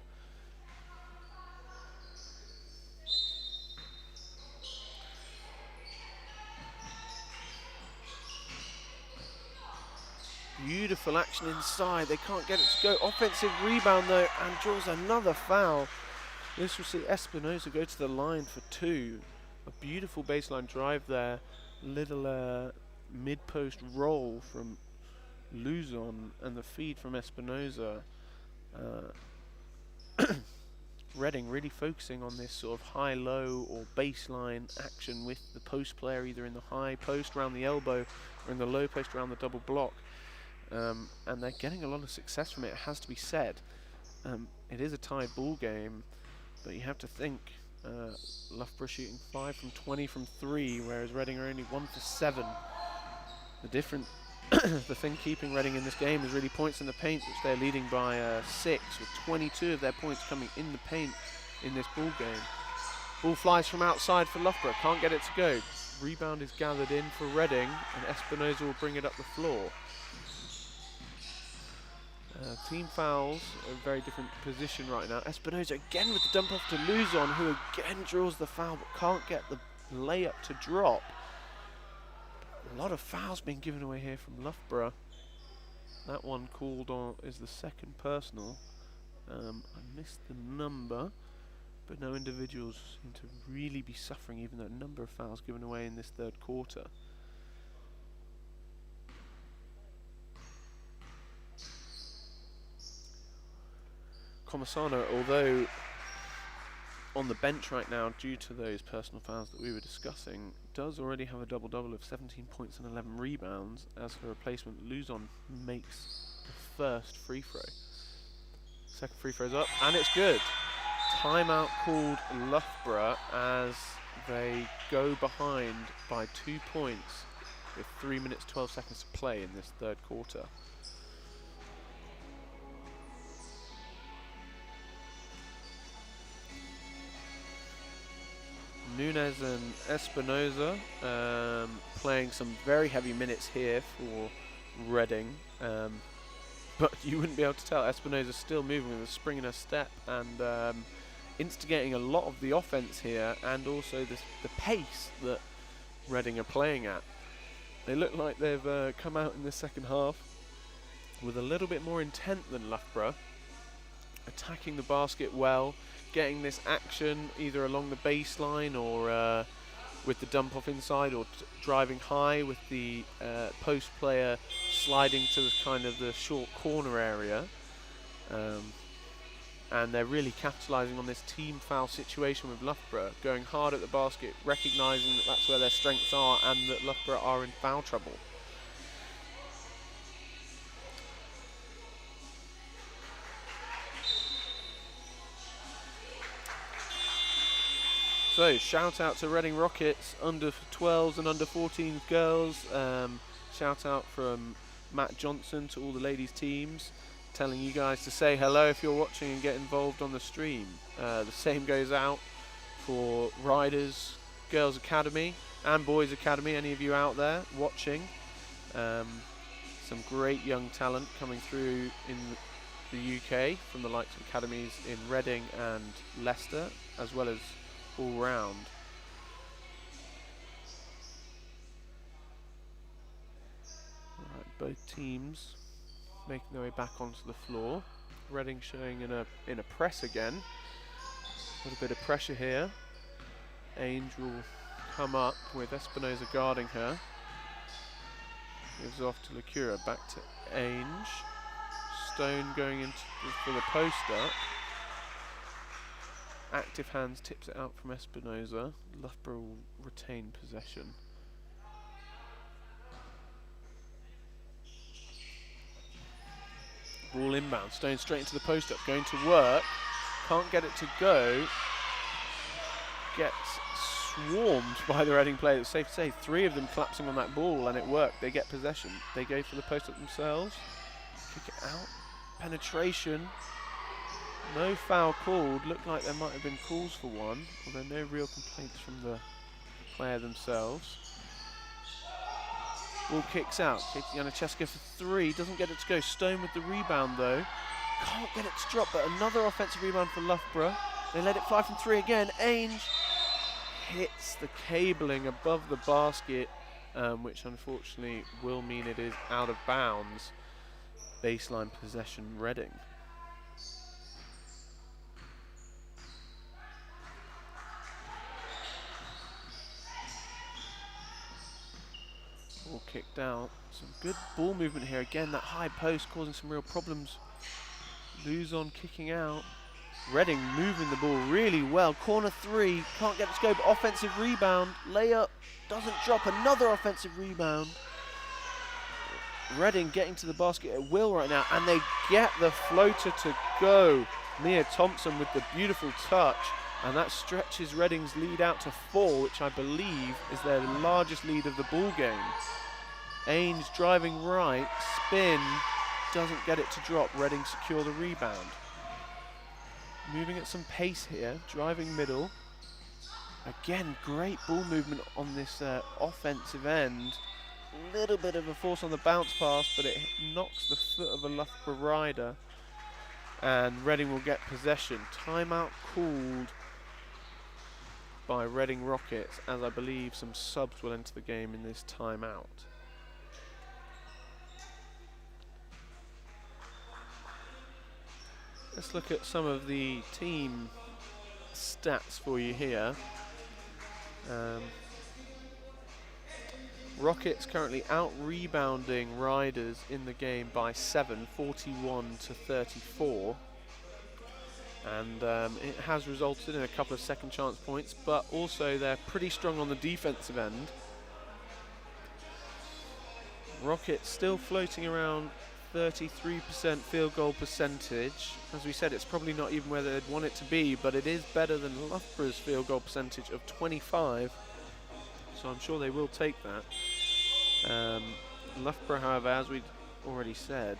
Beautiful action inside. They can't get it to go. Offensive rebound though, and draws another foul. This will see Espinosa go to the line for 2. A beautiful baseline drive there. Little mid-post roll from Luzon and the feed from Espinosa. Reading really focusing on this sort of high-low or baseline action with the post player either in the high post around the elbow or in the low post around the double block. And they're getting a lot of success from it, has to be said. It is a tied ball game, but you have to think Loughborough shooting 5 from 20 from 3, whereas Reading are only 1 for 7. The thing keeping Reading in this game is really points in the paint, which they're leading by 6, with 22 of their points coming in the paint in this ball game. Ball flies from outside for Loughborough, can't get it to go. Rebound is gathered in for Reading, and Espinosa will bring it up the floor. Team fouls, a very different position right now. Espinosa again with the dump off to Luzon, who again draws the foul but can't get the layup to drop. A lot of fouls being given away here from Loughborough. That one called on is the second personal. I missed the number, but no individuals seem to really be suffering, even though a number of fouls given away in this third quarter. Comisano, although on the bench right now due to those personal fouls that we were discussing, does already have a double-double of 17 points and 11 rebounds. As her replacement, Luzon makes the first free throw. Second free throw's up, and it's good. Timeout called Loughborough as they go behind by 2 points with 3 minutes 12 seconds to play in this third quarter. Nunez and Espinosa playing some very heavy minutes here for Reading, but you wouldn't be able to tell. Espinosa still moving with a spring in her step and instigating a lot of the offense here, and also the pace that Reading are playing at. They look like they've come out in the second half with a little bit more intent than Loughborough, attacking the basket well, getting this action either along the baseline or with the dump off inside, or driving high with the post player sliding to the kind of the short corner area. And they're really capitalising on this team foul situation with Loughborough, going hard at the basket, recognising that that's where their strengths are and that Loughborough are in foul trouble. So, shout out to Reading Rockets, under 12s and under 14s girls. Shout out from Matt Johnson to all the ladies teams, telling you guys to say hello if you're watching and get involved on the stream. The same goes out for Riders Girls Academy and Boys Academy, any of you out there watching. Some great young talent coming through in the UK from the likes of academies in Reading and Leicester, as well as all round. Alright, both teams making their way back onto the floor. Reading showing in a press again. A little bit of pressure here. Ainge will come up with Espinosa guarding her. Gives off to Lacura, back to Ainge. Stone going into for the post up. Active hands tips it out from Espinosa. Loughborough will retain possession. Ball inbound. Stone straight into the post up. Going to work. Can't get it to go. Gets swarmed by the Reading players. It's safe to say 3 of them collapsing on that ball, and it worked. They get possession. They go for the post up themselves. Kick it out. Penetration. No foul called. Looked like there might have been calls for one, although no real complaints from the player themselves. Ball kicks out. Katie Janacheska for 3. Doesn't get it to go. Stone with the rebound though. Can't get it to drop, but another offensive rebound for Loughborough. They let it fly from 3 again. Ainge hits the cabling above the basket, which unfortunately will mean it is out of bounds. Baseline possession, Reading. Ball kicked out. Some good ball movement here. Again, that high post causing some real problems. Luzon kicking out. Reading moving the ball really well. Corner 3. Can't get it to go, but offensive rebound. Layup doesn't drop. Another offensive rebound. Reading getting to the basket at will right now, and they get the floater to go. Mia Thompson with the beautiful touch, and that stretches Reading's lead out to 4, which I believe is their largest lead of the ball game. Ainge driving right, spin, doesn't get it to drop. Reading secure the rebound. Moving at some pace here, driving middle. Again, great ball movement on this offensive end. Little bit of a force on the bounce pass, but it knocks the foot of a Loughborough rider. And Reading will get possession. Timeout called by Reading Rockets, as I believe some subs will enter the game in this timeout. Let's look at some of the team stats for you here. Rockets currently out-rebounding Riders in the game by 7, 41 to 34. And it has resulted in a couple of second chance points, but also they're pretty strong on the defensive end. Rockets still floating around 33% field goal percentage. As we said, it's probably not even where they'd want it to be, but it is better than Loughborough's field goal percentage of 25. So I'm sure they will take that. Loughborough, however, as we'd already said,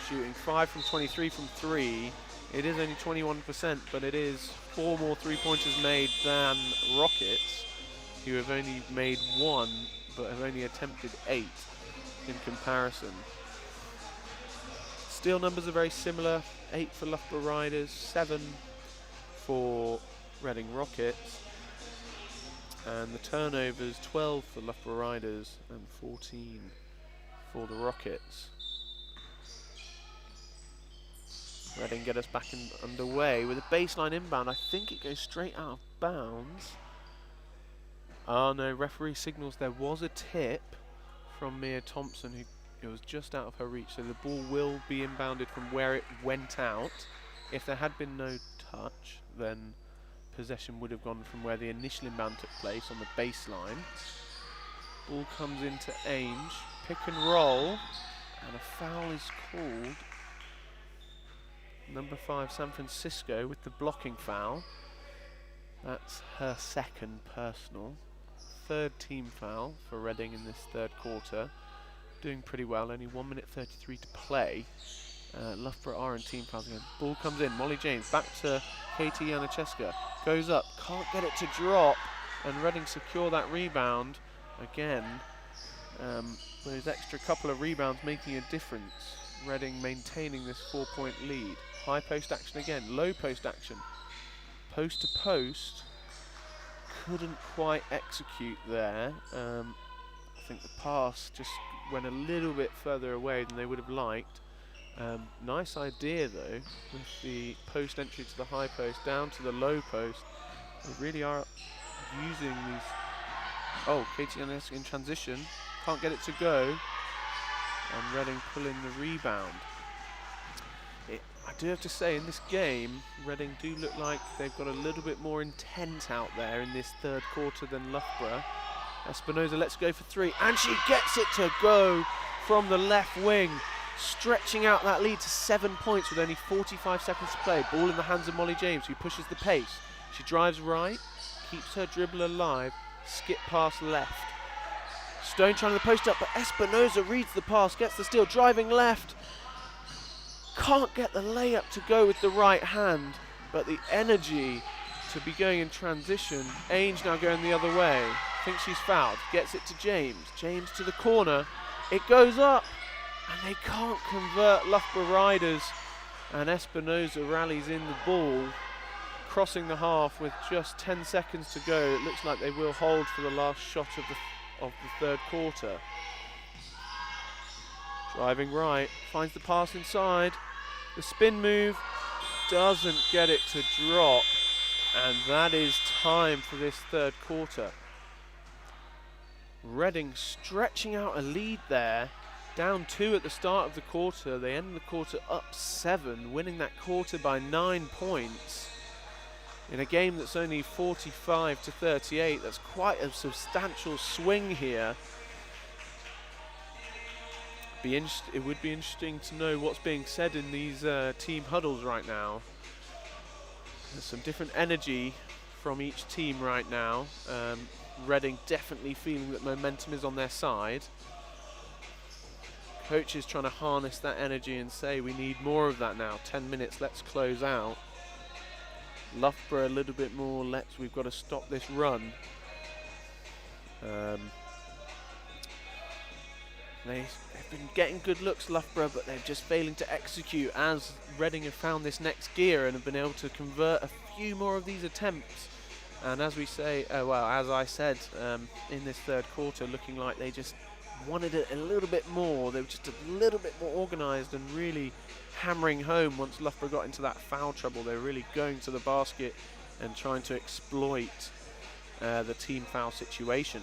shooting 5 from 23 from 3. It is only 21%, but it is 4 more three-pointers made than Rockets, who have only made 1, but have only attempted 8 in comparison. Steal numbers are very similar, 8 for Loughborough Riders, 7 for Reading Rockets. And the turnovers, 12 for Loughborough Riders and 14 for the Rockets. Reading get us back underway with a baseline inbound. I think it goes straight out of bounds. Oh no, referee signals there was a tip from Mia Thompson, who it was just out of her reach, so the ball will be inbounded from where it went out. If there had been no touch, then possession would have gone from where the initial inbound took place on the baseline. Ball comes into Ainge, pick and roll, and a foul is called. Number 5, San Francisco, with the blocking foul. That's her second personal. Third team foul for Reading in this third quarter. Doing pretty well, only 1 minute 33 to play. Loughborough are in team fouls again. Ball comes in, Molly James back to Katie Janacheska. Goes up, can't get it to drop, and Reading secure that rebound. Again, those extra couple of rebounds making a difference. Reading maintaining this 4-point lead. High post action again, low post action. Post to post, couldn't quite execute there. I think the pass just went a little bit further away than they would have liked. Nice idea though, with the post entry to the high post down to the low post. They really are using these. Oh, Katie Janacheska in transition, can't get it to go. And Reading pulling the rebound. I do have to say, in this game, Reading do look like they've got a little bit more intent out there in this third quarter than Loughborough. Espinosa lets go for 3, and she gets it to go from the left wing, stretching out that lead to 7 points with only 45 seconds to play. Ball in the hands of Molly James, who pushes the pace. She drives right, keeps her dribble alive, skip pass left. Stone trying to post up, but Espinosa reads the pass, gets the steal, driving left. Can't get the layup to go with the right hand, but the energy to be going in transition. Ainge now going the other way. Thinks she's fouled, gets it to James. James to the corner, it goes up, and they can't convert Loughborough Riders, and Espinosa rallies in the ball, crossing the half with just 10 seconds to go. It looks like they will hold for the last shot of the third quarter. Driving right, finds the pass inside. The spin move doesn't get it to drop, and that is time for this third quarter. Reading stretching out a lead there, down 2 at the start of the quarter. They end the quarter up 7, winning that quarter by 9 points. In a game that's only 45 to 38, that's quite a substantial swing here. It would be interesting to know what's being said in these team huddles right now. There's some different energy from each team right now. Reading definitely feeling that momentum is on their side. Coach is trying to harness that energy and say we need more of that now. 10 minutes, let's close out. Loughborough a little bit more. We've got to stop this run. They've been getting good looks, Loughborough, but they're just failing to execute, as Reading have found this next gear and have been able to convert a few more of these attempts. And as we say, as I said, in this third quarter, looking like they just wanted it a little bit more. They were just a little bit more organised and really hammering home once Loughborough got into that foul trouble. They were really going to the basket and trying to exploit the team foul situation.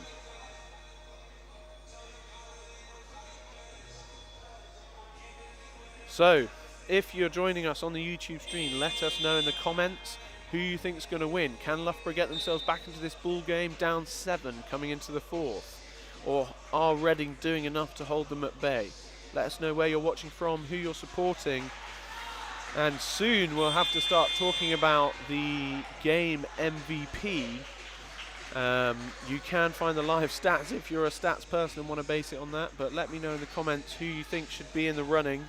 So, if you're joining us on the YouTube stream, let us know in the comments who you think is going to win. Can Loughborough get themselves back into this ball game down 7 coming into the 4th? Or are Reading doing enough to hold them at bay? Let us know where you're watching from, who you're supporting. And soon we'll have to start talking about the game MVP. You can find the live stats if you're a stats person and want to base it on that. But let me know in the comments who you think should be in the running.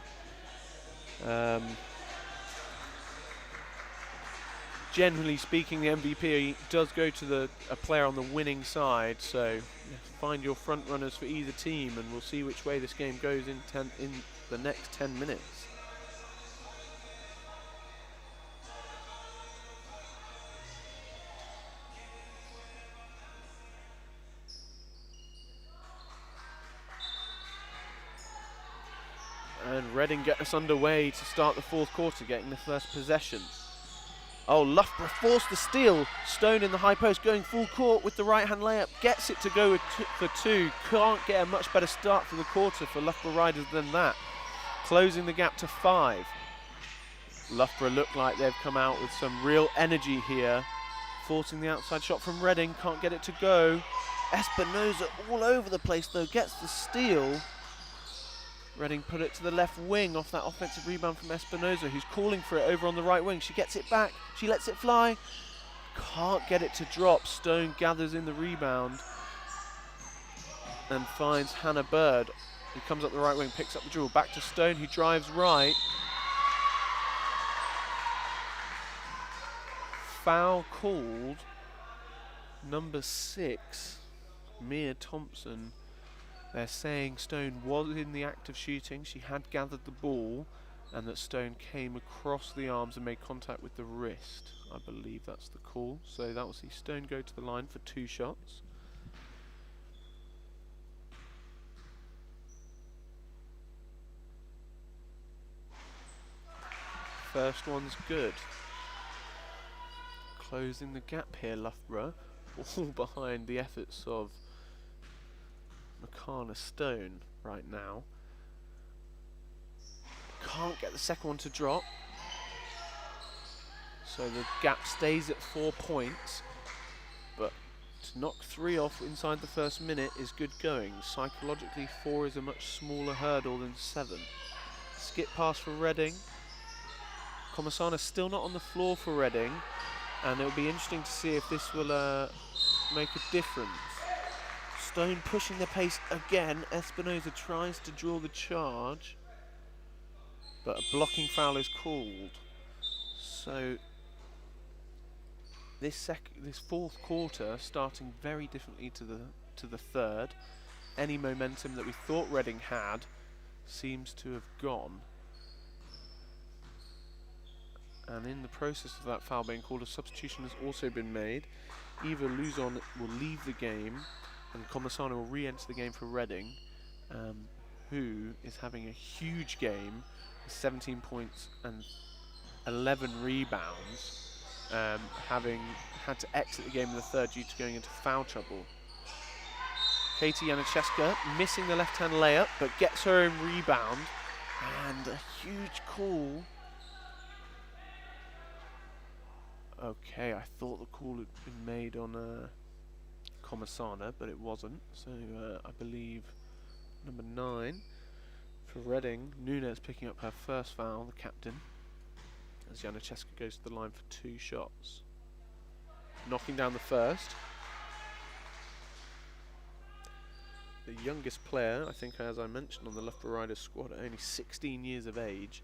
Generally speaking, the MVP does go to a player on the winning side, so find your front runners for either team and we'll see which way this game goes in the next 10 minutes. And Reading get us underway to start the 4th quarter, getting the first possession. Oh, Loughborough forced the steal. Stone in the high post, going full court with the right-hand layup. Gets it to go for 2. Can't get a much better start for the quarter for Loughborough Riders than that. Closing the gap to 5. Loughborough look like they've come out with some real energy here. Forcing the outside shot from Reading. Can't get it to go. Espinoza all over the place though. Gets the steal. Reading put it to the left wing off that offensive rebound from Espinoza, who's calling for it over on the right wing. She gets it back. She lets it fly. Can't get it to drop. Stone gathers in the rebound and finds Hannah Bird, who comes up the right wing, picks up the dribble. Back to Stone, who drives right. Foul called. Number 6, Mia Thompson. They're saying Stone was in the act of shooting. She had gathered the ball and that Stone came across the arms and made contact with the wrist. I believe that's the call. So that will see Stone go to the line for 2 shots. First one's good. Closing the gap here, Loughborough, all behind the efforts of McCanna Stone right now. Can't get the second one to drop. So the gap stays at 4 points. But to knock 3 off inside the first minute is good going. Psychologically, 4 is a much smaller hurdle than 7. Skip pass for Reading. Comasana still not on the floor for Reading. And it'll be interesting to see if this will make a difference. Stone pushing the pace again. Espinoza tries to draw the charge, but a blocking foul is called. So this 4th quarter starting very differently to the 3rd. Any momentum that we thought Reading had seems to have gone. And in the process of that foul being called, a substitution has also been made. Eva Luzon will leave the game and Comasano will re-enter the game for Reading, who is having a huge game, 17 points and 11 rebounds, having had to exit the game in the 3rd due to going into foul trouble. Katie Janiszewska missing the left-hand layup, but gets her own rebound, and a huge call. Okay, I thought the call had been made on Comasana, but it wasn't. So I believe number 9 for Reading, Nunes picking up her first foul, the captain, as Janiszewska goes to the line for 2 shots. Knocking down the first. The youngest player, I think, as I mentioned, on the Loughborough Riders squad, at only 16 years of age.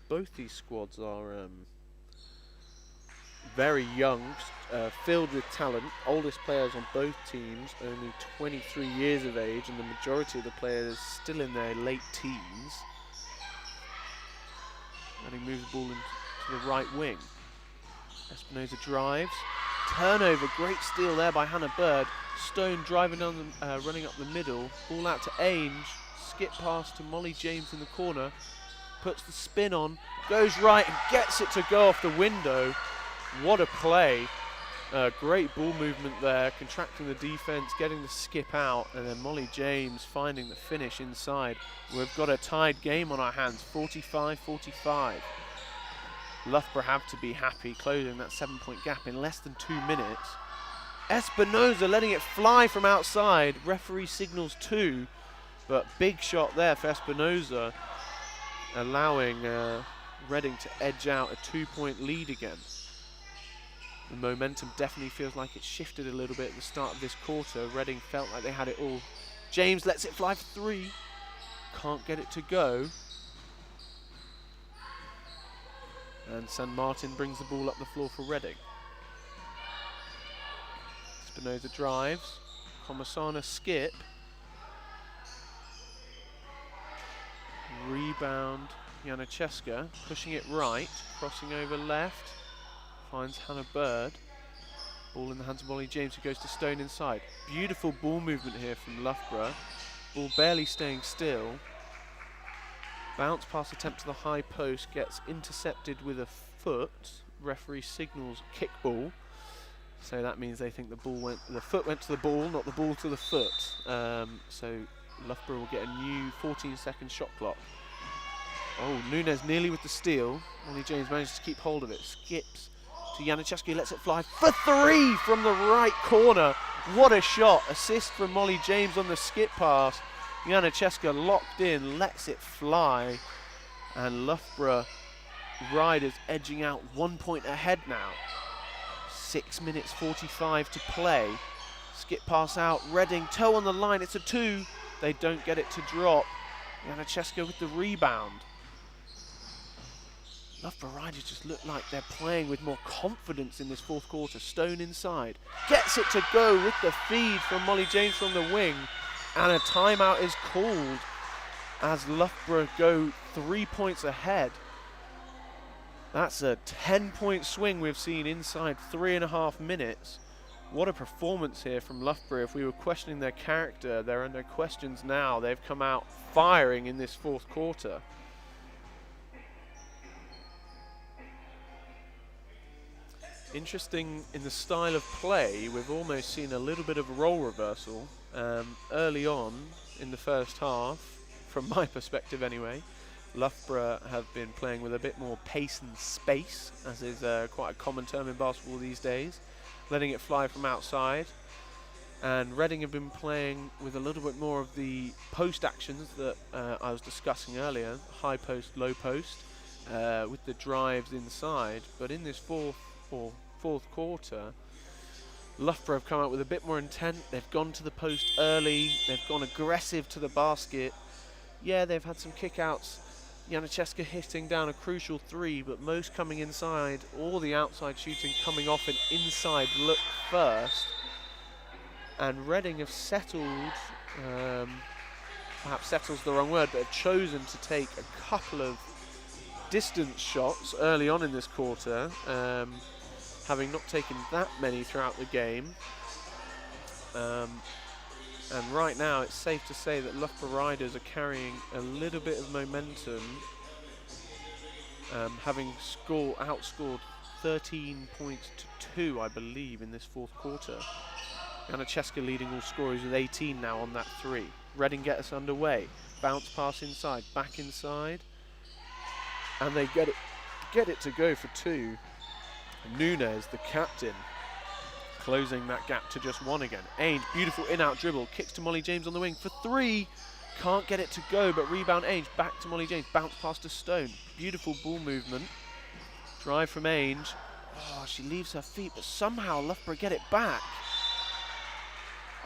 Both these squads are very young, filled with talent. Oldest players on both teams, only 23 years of age, and the majority of the players still in their late teens. And he moves the ball into the right wing. Espinoza drives. Turnover, great steal there by Hannah Bird. Stone driving on the, running up the middle. Ball out to Ainge. Skip pass to Molly James in the corner. Puts the spin on, goes right and gets it to go off the window. What a play. Great ball movement there, contracting the defense, getting the skip out, and then Molly James finding the finish inside. We've got a tied game on our hands, 45-45. Loughborough have to be happy, closing that 7-point gap in less than 2 minutes. Espinoza letting it fly from outside. Referee signals 2, but big shot there for Espinoza, allowing Reading to edge out a 2-point lead again. The momentum definitely feels like it shifted a little bit at the start of this quarter. Reading felt like they had it all. James lets it fly for 3. Can't get it to go. And San Martin brings the ball up the floor for Reading. Espinoza drives. Comasana skip. Rebound, Janacheska, pushing it right, crossing over left, finds Hannah Bird. Ball in the hands of Molly James, who goes to Stone inside. Beautiful ball movement here from Loughborough. Ball barely staying still. Bounce pass attempt to the high post, gets intercepted with a foot. Referee signals kickball. So that means they think the foot went to the ball, not the ball to the foot. So Loughborough will get a new 14-second shot clock. Oh, Nunes nearly with the steal. Molly James manages to keep hold of it. Skips to Janacheska, lets it fly for 3 from the right corner. What a shot. Assist from Molly James on the skip pass. Janacheska locked in, lets it fly. And Loughborough Riders edging out 1 point ahead now. 6 minutes 45 to play. Skip pass out. Reading, toe on the line. It's a 2. They don't get it to drop. Janacheska with the rebound. Loughborough Riders just look like they're playing with more confidence in this fourth quarter. Stone inside. Gets it to go with the feed from Molly James from the wing. And a timeout is called as Loughborough go 3 points ahead. That's a 10-point swing we've seen inside 3.5 minutes. What a performance here from Loughborough. If we were questioning their character, there are no questions now. They've come out firing in this fourth quarter. Interesting in the style of play, we've almost seen a little bit of a role reversal early on in the first half, from my perspective anyway. Loughborough have been playing with a bit more pace and space, as is quite a common term in basketball these days, letting it fly from outside. And Reading have been playing with a little bit more of the post actions that I was discussing earlier, high post, low post, with the drives inside. But in this fourth quarter, Loughborough have come out with a bit more intent. They've gone to the post early. They've gone aggressive to the basket. Yeah, they've had some kickouts. Janacheska hitting down a crucial 3, but most coming inside. All the outside shooting coming off an inside look first. And Reading have settled, perhaps settle's the wrong word, but have chosen to take a couple of distance shots early on in this quarter, having not taken that many throughout the game. And right now it's safe to say that Loughborough Riders are carrying a little bit of momentum, having outscored 13 points to 2, I believe, in this fourth quarter. Janacheska leading all scorers with 18 now on that 3. Reading get us underway. Bounce pass inside, back inside. And they get it to go for 2. Nunes, the captain, closing that gap to just 1 again. Ainge, beautiful in-out dribble, kicks to Molly James on the wing for 3. Can't get it to go, but rebound Ainge, back to Molly James, bounce pass to Stone. Beautiful ball movement. Drive from Ainge. Oh, she leaves her feet, but somehow Loughborough get it back.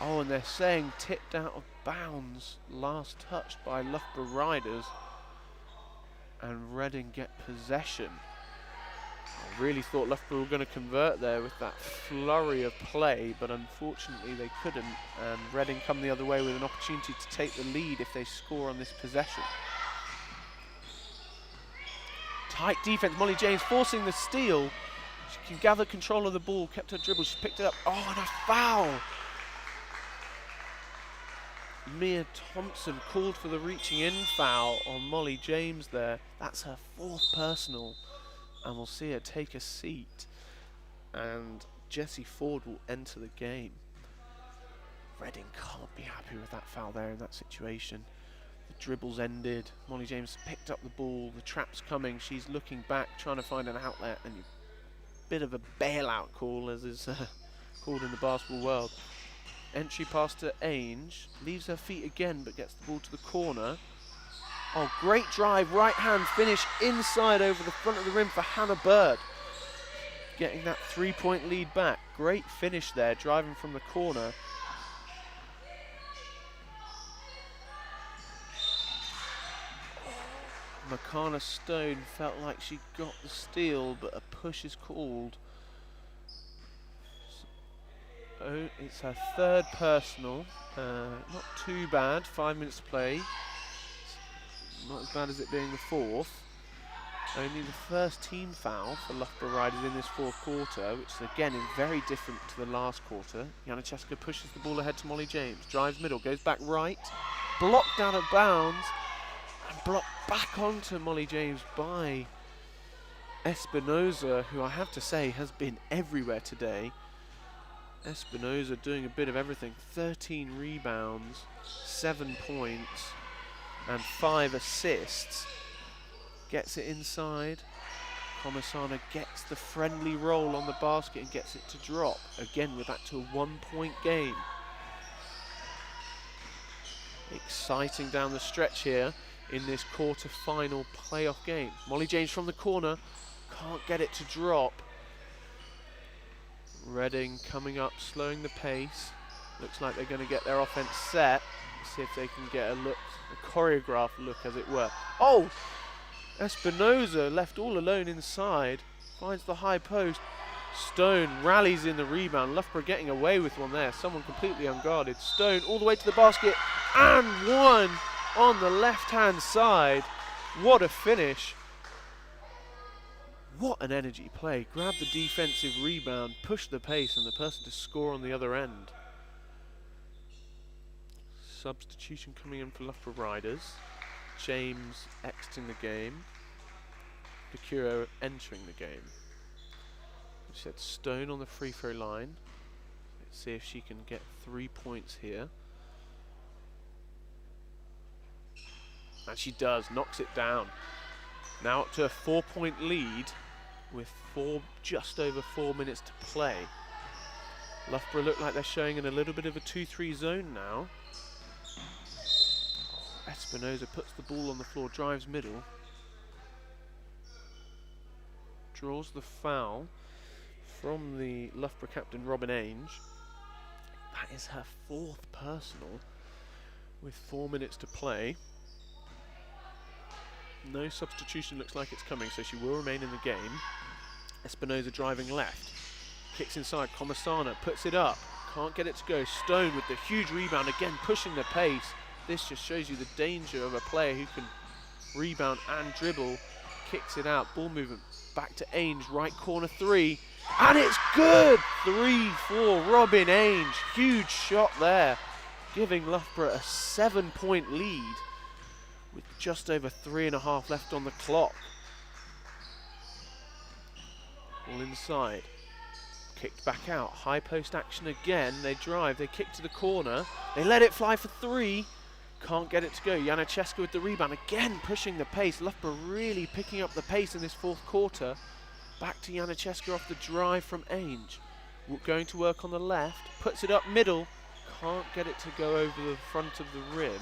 Oh, and they're saying tipped out of bounds. Last touched by Loughborough Riders. And Reading get possession. I really thought Loughborough were going to convert there with that flurry of play, but unfortunately they couldn't, and Reading come the other way with an opportunity to take the lead if they score on this possession. Tight defense, Molly James forcing the steal. She can gather control of the ball, kept her dribble, she picked it up. Oh, and a foul! Mia Thompson called for the reaching in foul on Molly James there. That's her 4th personal, and we'll see her take a seat. And Jessie Ford will enter the game. Reading can't be happy with that foul there in that situation. The dribble's ended. Molly James picked up the ball. The trap's coming. She's looking back, trying to find an outlet, and a bit of a bailout call, as is called in the basketball world. Entry pass to Ainge, leaves her feet again, but gets the ball to the corner. Oh, great drive, right hand finish inside over the front of the rim for Hannah Bird. Getting that 3-point lead back. Great finish there, driving from the corner. Makana Stone felt like she got the steal, but a push is called. Oh, it's her 3rd personal. Not too bad. 5 minutes to play. Not as bad as it being the 4th. Only the first team foul for Loughborough Riders in this 4th quarter, which again is very different to the last quarter. Janiszewska pushes the ball ahead to Molly James. Drives middle, goes back right. Blocked out of bounds. And blocked back onto Molly James by Espinoza, who I have to say has been everywhere today. Espinoza doing a bit of everything. 13 rebounds, 7 points, and 5 assists. Gets it inside. Komisana gets the friendly roll on the basket and gets it to drop. Again, we're back to a 1-point game. Exciting down the stretch here in this quarter-final playoff game. Molly James from the corner. Can't get it to drop. Reading coming up, slowing the pace. Looks like they're going to get their offense set. See if they can get a look, a choreographed look as it were. Oh! Espinoza left all alone inside. Finds the high post. Stone rallies in the rebound. Loughborough getting away with one there. Someone completely unguarded. Stone all the way to the basket. And one on the left-hand side. What a finish. What an energy play. Grab the defensive rebound, push the pace, and the person to score on the other end. Substitution coming in for Loughborough Riders. James exiting the game. Bakuro entering the game. We said Stone on the free throw line. Let's see if she can get 3 points here. And she does, knocks it down. Now up to a 4-point lead with just over 4 minutes to play. Loughborough look like they're showing in a little bit of a 2-3 zone now. Espinoza puts the ball on the floor, drives middle. Draws the foul from the Loughborough captain, Robin Ainge. That is her 4th personal with 4 minutes to play. No substitution looks like it's coming, so she will remain in the game. Espinoza driving left. Kicks inside, Komisana puts it up. Can't get it to go. Stone with the huge rebound, again pushing the pace. This just shows you the danger of a player who can rebound and dribble. Kicks it out, ball movement. Back to Ainge, right corner 3. And it's good! 3-4, Robin Ainge. Huge shot there. Giving Loughborough a 7-point lead with just over 3.5 left on the clock. All inside. Kicked back out. High post action again. They drive. They kick to the corner. They let it fly for 3. Can't get it to go. Janiszewska with the rebound. Again pushing the pace. Loughborough really picking up the pace in this 4th quarter. Back to Janiszewska off the drive from Ainge. Going to work on the left. Puts it up middle. Can't get it to go over the front of the rim.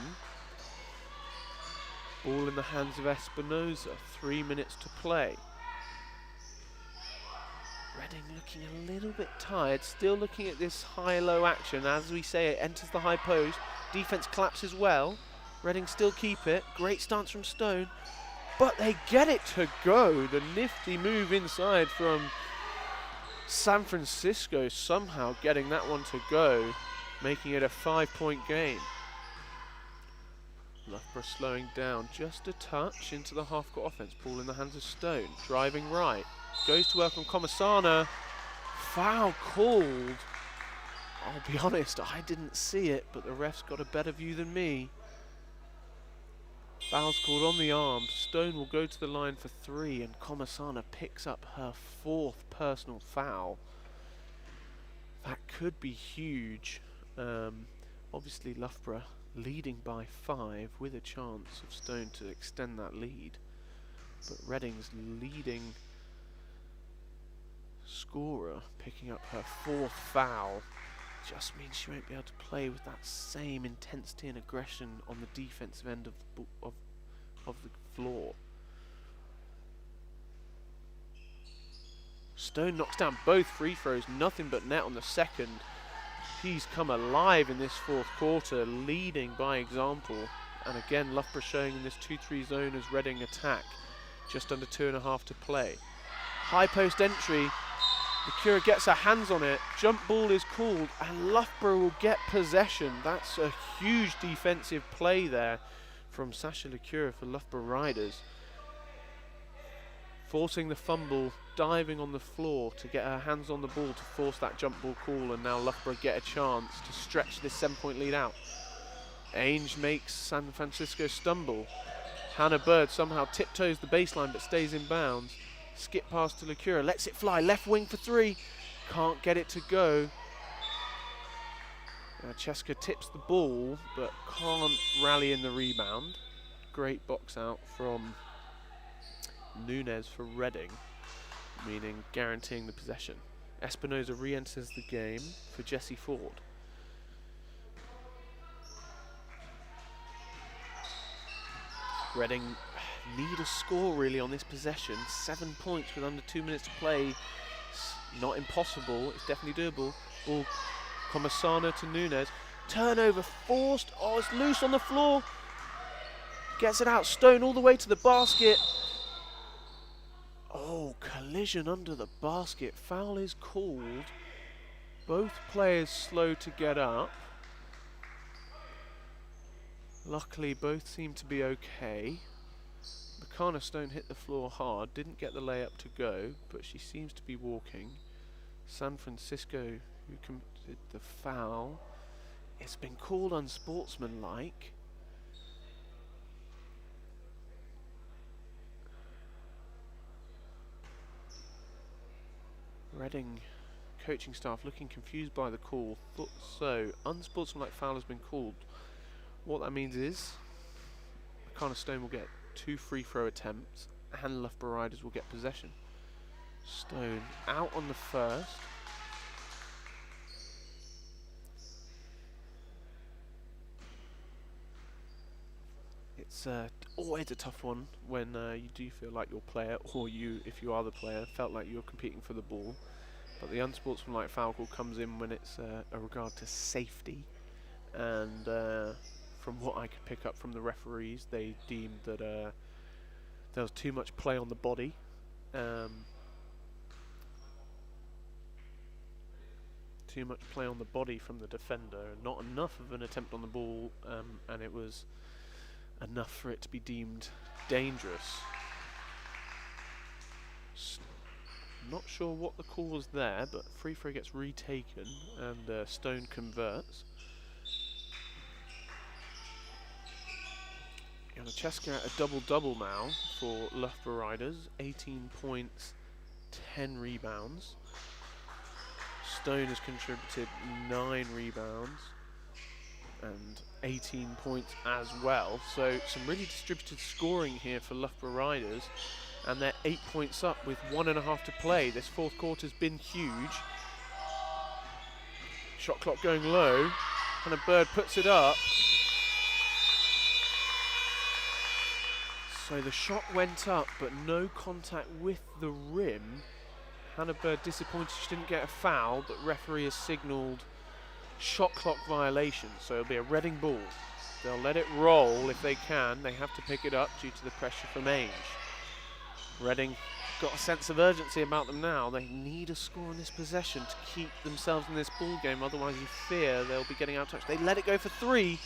Ball in the hands of Espinoza. 3 minutes to play. Reading looking a little bit tired, still looking at this high-low action. As we say, it enters the high post. Defense collapses well. Reading still keep it. Great stance from Stone. but they get it to go. The nifty move inside from San Francisco, somehow getting that one to go, making it a 5-point game. Loughborough slowing down just a touch into the half-court offense. Ball in the hands of Stone, driving right. Goes to work on Comasana. Foul called. I'll be honest, I didn't see it, but the ref's got a better view than me. Foul's called on the arm. Stone will go to the line for 3, and Comasana picks up her 4th personal foul. That could be huge. Obviously Loughborough leading by 5 with a chance of Stone to extend that lead. But Reading's leading scorer picking up her 4th foul just means she won't be able to play with that same intensity and aggression on the defensive end of the floor. Stone knocks down both free throws, nothing but net on the second. He's come alive in this 4th quarter, leading by example. And again, Loughborough showing in this 2-3 zone as Reading attack. Just under 2.5 to play. High post entry. Nakura gets her hands on it. Jump ball is called, and Loughborough will get possession. That's a huge defensive play there from Sasha Nakura for Loughborough Riders. Forcing the fumble, diving on the floor to get her hands on the ball to force that jump ball call, and now Loughborough get a chance to stretch this 7-point lead out. Ainge makes San Francisco stumble. Hannah Bird somehow tiptoes the baseline but stays in bounds. Skip pass to Nakura, lets it fly, left wing for 3. Can't get it to go. Cheska tips the ball but can't rally in the rebound. Great box out from Nunes for Reading, meaning guaranteeing the possession. Espinoza re-enters the game for Jessie Ford. Reading need a score really on this possession. 7 points with under 2 minutes to play. It's not impossible, it's definitely doable. Ball, Comasana to Nunes. Turnover forced, oh, it's loose on the floor. Gets it out, Stone all the way to the basket. Oh, collision under the basket. Foul is called. Both players slow to get up. Luckily, both seem to be okay. Makana Stone hit the floor hard, didn't get the layup to go, but she seems to be walking. San Francisco, who committed the foul, it's been called unsportsmanlike. Reading coaching staff looking confused by the call. So, unsportsmanlike foul has been called. What that means is Makana Stone will get 2 free throw attempts and Loughborough Riders will get possession. Stone out on the first. It's always a tough one when you do feel like your player, or you, if you are the player, felt like you're competing for the ball. But the unsportsmanlike foul call comes in when it's a regard to safety. And from what I could pick up from the referees, they deemed that there was too much play on the body. Too much play on the body from the defender, not enough of an attempt on the ball, and it was enough for it to be deemed dangerous. Not sure what the call was there, but free throw gets retaken and Stone converts. Cheska a double-double now for Loughborough Riders. 18 points, 10 rebounds. Stone has contributed 9 rebounds and 18 points as well. So some really distributed scoring here for Loughborough Riders. And they're 8 points up with 1.5 to play. This 4th quarter's been huge. Shot clock going low. And a Bird puts it up. So the shot went up, but no contact with the rim. Hannah Bird disappointed she didn't get a foul, but referee has signalled shot clock violation, so it'll be a Reading ball. They'll let it roll if they can. They have to pick it up due to the pressure from Ainge. Reading got a sense of urgency about them now. They need a score on this possession to keep themselves in this ball game. Otherwise, you fear they'll be getting out of touch. They let it go for 3.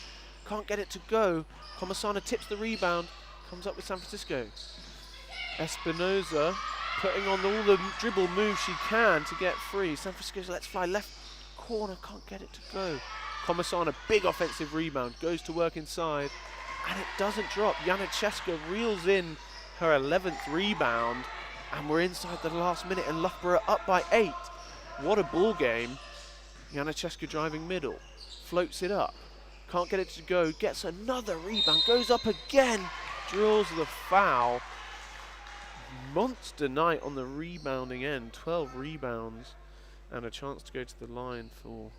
Can't get it to go. Comasana tips the rebound. Comes up with San Francisco. Espinoza putting on all the dribble moves she can to get free. San Francisco lets fly left corner. Can't get it to go. Comasana, big offensive rebound. Goes to work inside. And it doesn't drop. Janicheska reels in her 11th rebound. And we're inside the last minute. And Loughborough up by 8. What a ball game. Janicheska driving middle. Floats it up. Can't get it to go. Gets another rebound. Goes up again. Draws the foul. Monster night on the rebounding end. 12 rebounds. And a chance to go to the line for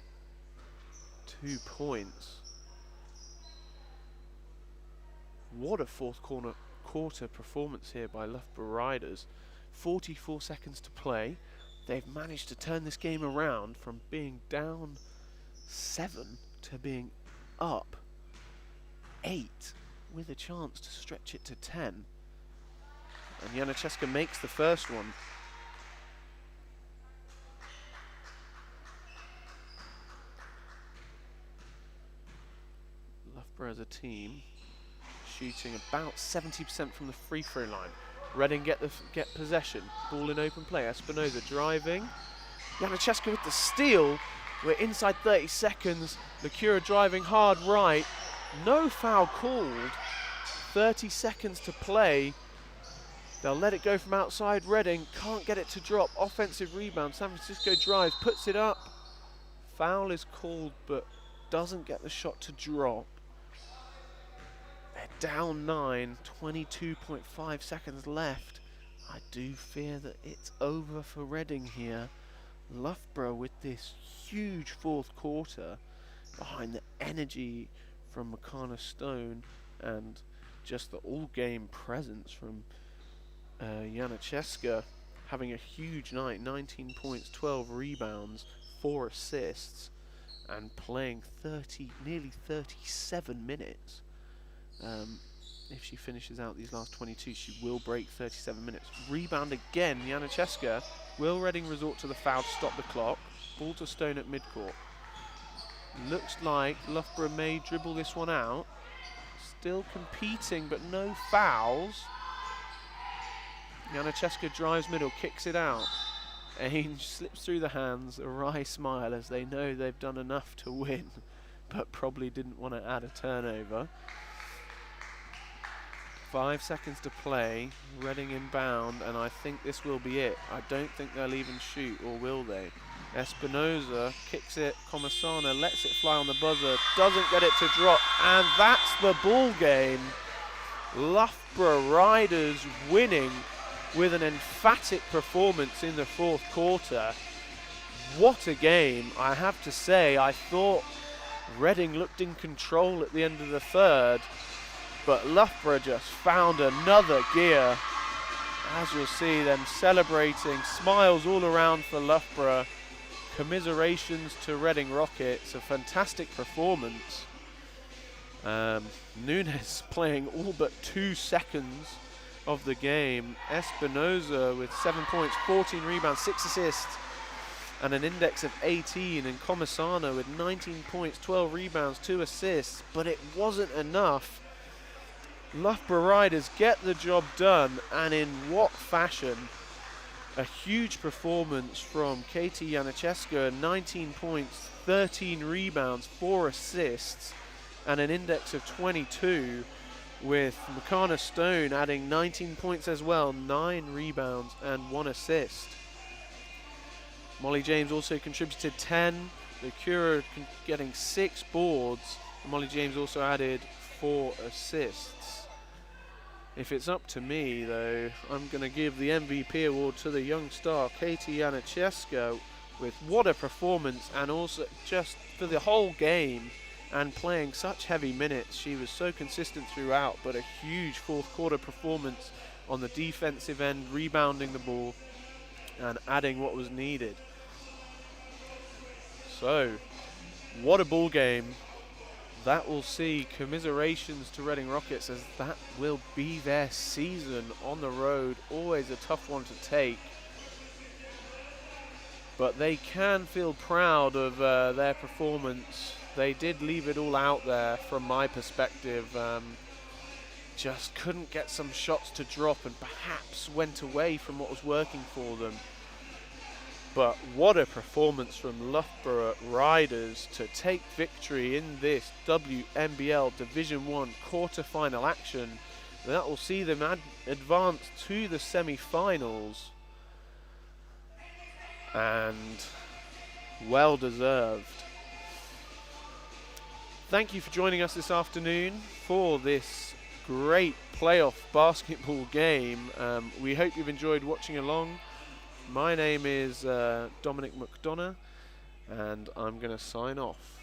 2 points. What a fourth quarter performance here by Loughborough Riders. 44 seconds to play. They've managed to turn this game around from being down 7 to being up 8 with a chance to stretch it to 10. And Janicheska makes the first one. Loughborough as a team shooting about 70% from the free throw line. Reading get possession. Ball in open play. Espinoza driving. Janicheska with the steal. We're inside 30 seconds. Loughborough driving hard right. No foul called. 30 seconds to play. They'll let it go from outside. Reading can't get it to drop. Offensive rebound. San Francisco drives, puts it up. Foul is called, but doesn't get the shot to drop. They're down 9, 22.5 seconds left. I do fear that it's over for Reading here. Loughborough with this huge fourth quarter behind the energy from Makana Stone and just the all-game presence from Janicheska, having a huge night. 19 points, 12 rebounds, 4 assists, and playing nearly 37 minutes. If she finishes out these last 22, she will break 37 minutes. Rebound again, Janicheska. Will Reading resort to the foul to stop the clock? Ball to Stone at midcourt. Looks like Loughborough may dribble this one out. Still competing, but no fouls. Janicheska drives middle, kicks it out. Ainge slips through the hands, a wry smile as they know they've done enough to win, but probably didn't want to add a turnover. 5 seconds to play, Reading inbound, and I think this will be it. I don't think they'll even shoot, or will they? Espinoza kicks it, Comasana lets it fly on the buzzer, doesn't get it to drop, and that's the ball game. Loughborough Riders winning with an emphatic performance in the fourth quarter. What a game, I have to say. I thought Reading looked in control at the end of the third, but Loughborough just found another gear. As you'll see them celebrating, smiles all around for Loughborough. Commiserations to Reading Rockets, a fantastic performance. Nunes playing all but 2 seconds of the game. Espinoza with 7 points, 14 rebounds, 6 assists, and an index of 18. And Comasana with 19 points, 12 rebounds, 2 assists. But it wasn't enough. Loughborough Riders get the job done, and in what fashion. A huge performance from Katie Janicheska, 19 points, 13 rebounds, 4 assists, and an index of 22, with Makana Stone adding 19 points as well, 9 rebounds and 1 assist. Molly James also contributed 10, Loughborough getting 6 boards, and Molly James also added 4 assists. If it's up to me, though, I'm going to give the MVP award to the young star, Katie Janicheska, with what a performance, and also just for the whole game and playing such heavy minutes. She was so consistent throughout, but a huge fourth quarter performance on the defensive end, rebounding the ball and adding what was needed. So, what a ball game. that will see commiserations to Reading Rockets, as that will be their season on the road. Always a tough one to take. But they can feel proud of their performance. They did leave it all out there from my perspective. Just couldn't get some shots to drop and perhaps went away from what was working for them. But what a performance from Loughborough Riders to take victory in this WNBL Division 1 quarter-final action. That will see them advance to the semi-finals. And well deserved. Thank you for joining us this afternoon for this great playoff basketball game. We hope you've enjoyed watching along. My name is Dominic McDonough, and I'm going to sign off.